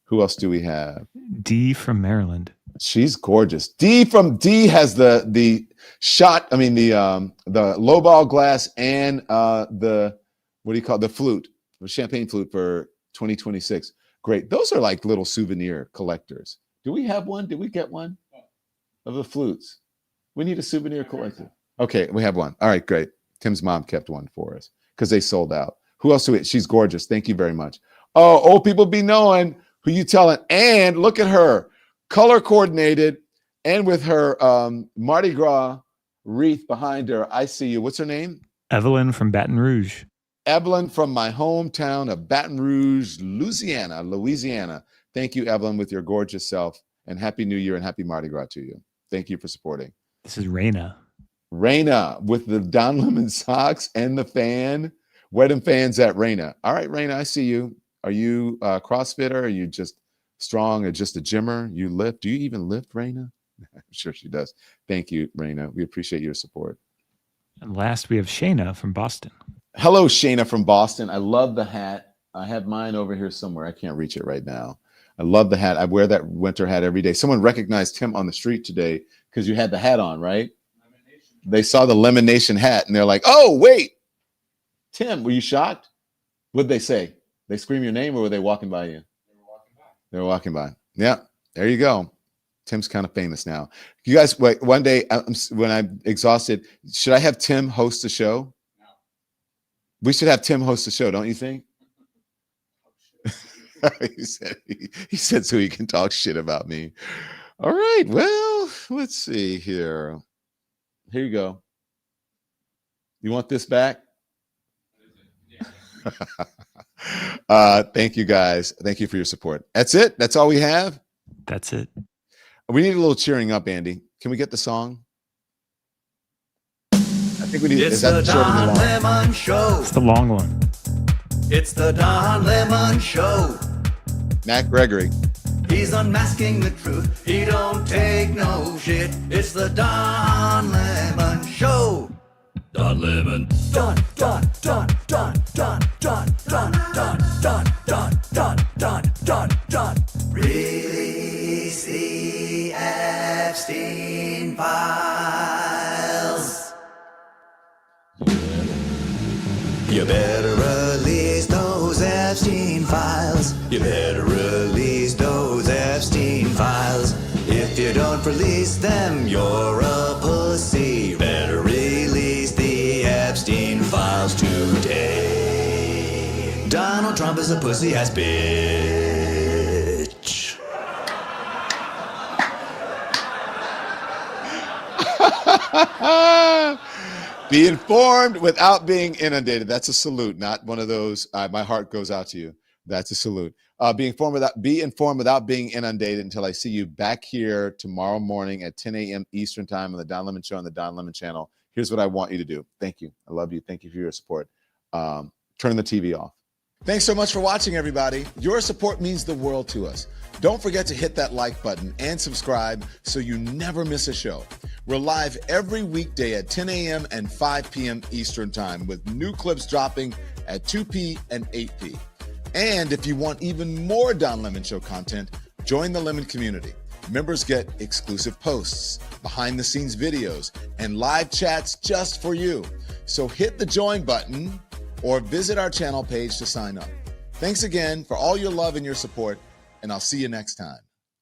Who else do we have? Dee from Maryland. She's gorgeous. Dee has the shot. I mean the low ball glass and the what do you call it? The flute, the champagne flute for 2026. Great. Those are like little souvenir collectors. Do we have one? Did we get one of the flutes? We need a souvenir collector. Okay, we have one. All right, great. Tim's mom kept one for us because they sold out. Who else do we? She's gorgeous. Thank you very much. Oh, old people be knowing who you telling. And look at her, color coordinated and with her Mardi Gras wreath behind her. I see you. What's her name? Evelyn from Baton Rouge. Evelyn from my hometown of Baton Rouge, Louisiana. Thank you, Evelyn, with your gorgeous self. And Happy New Year and Happy Mardi Gras to you. Thank you for supporting. This is Raina. Raina with the Don Lemon socks and the fan. Wedding fans at Raina. All right, Raina, I see you. Are you a CrossFitter? Are you just strong or just a gymmer? You lift? Do you even lift, Raina? I'm sure she does. Thank you, Raina. We appreciate your support. And last, we have Shayna from Boston. Hello, Shayna from Boston. I love the hat. I have mine over here somewhere. I can't reach it right now. I love the hat. I wear that winter hat every day. Someone recognized Tim on the street today because you had the hat on, right? They saw the Lemon Nation hat and they're like, oh, wait. Tim, were you shocked? What'd they say? They scream your name or were they walking by you? They were walking by. Yeah, there you go. Tim's kind of famous now. You guys, wait, one day when I'm exhausted, should I have Tim host the show? No. We should have Tim host the show, don't you think? he said so he can talk shit about me. All right, well, let's see here. Here you go. You want this back? Thank you guys. Thank you for your support. That's it. That's all we have. That's it. We need a little cheering up, Andy. Can we get the song? I think we need. It's the Don Lemon Show. It's the long one. It's the Don Lemon Show. Matt Gregory. He's unmasking the truth. He don't take no shit. It's the Don Lemon Show. Don Lemon. Don. Release the Epstein files. You better release those Epstein files. You better release those Epstein files. If you don't release them, you're a pussy. You better release the Epstein files today. Donald Trump is a pussy ass bitch. Be informed without being inundated. That's a salute, not one of those. My heart goes out to you. That's a salute. Be informed without being inundated until I see you back here tomorrow morning at 10 a.m. Eastern time on the Don Lemon Show on the Don Lemon channel. Here's what I want you to do. Thank you. I love you. Thank you for your support. Turn the TV off. Thanks so much for watching, everybody. Your support means the world to us. Don't forget to hit that like button and subscribe so you never miss a show. We're live every weekday at 10 a.m. and 5 p.m. Eastern time with new clips dropping at 2 p. and 8 p. And if you want even more Don Lemon Show content, join the Lemon community. Members get exclusive posts, behind-the-scenes videos, and live chats just for you. So hit the join button or visit our channel page to sign up. Thanks again for all your love and your support, and I'll see you next time.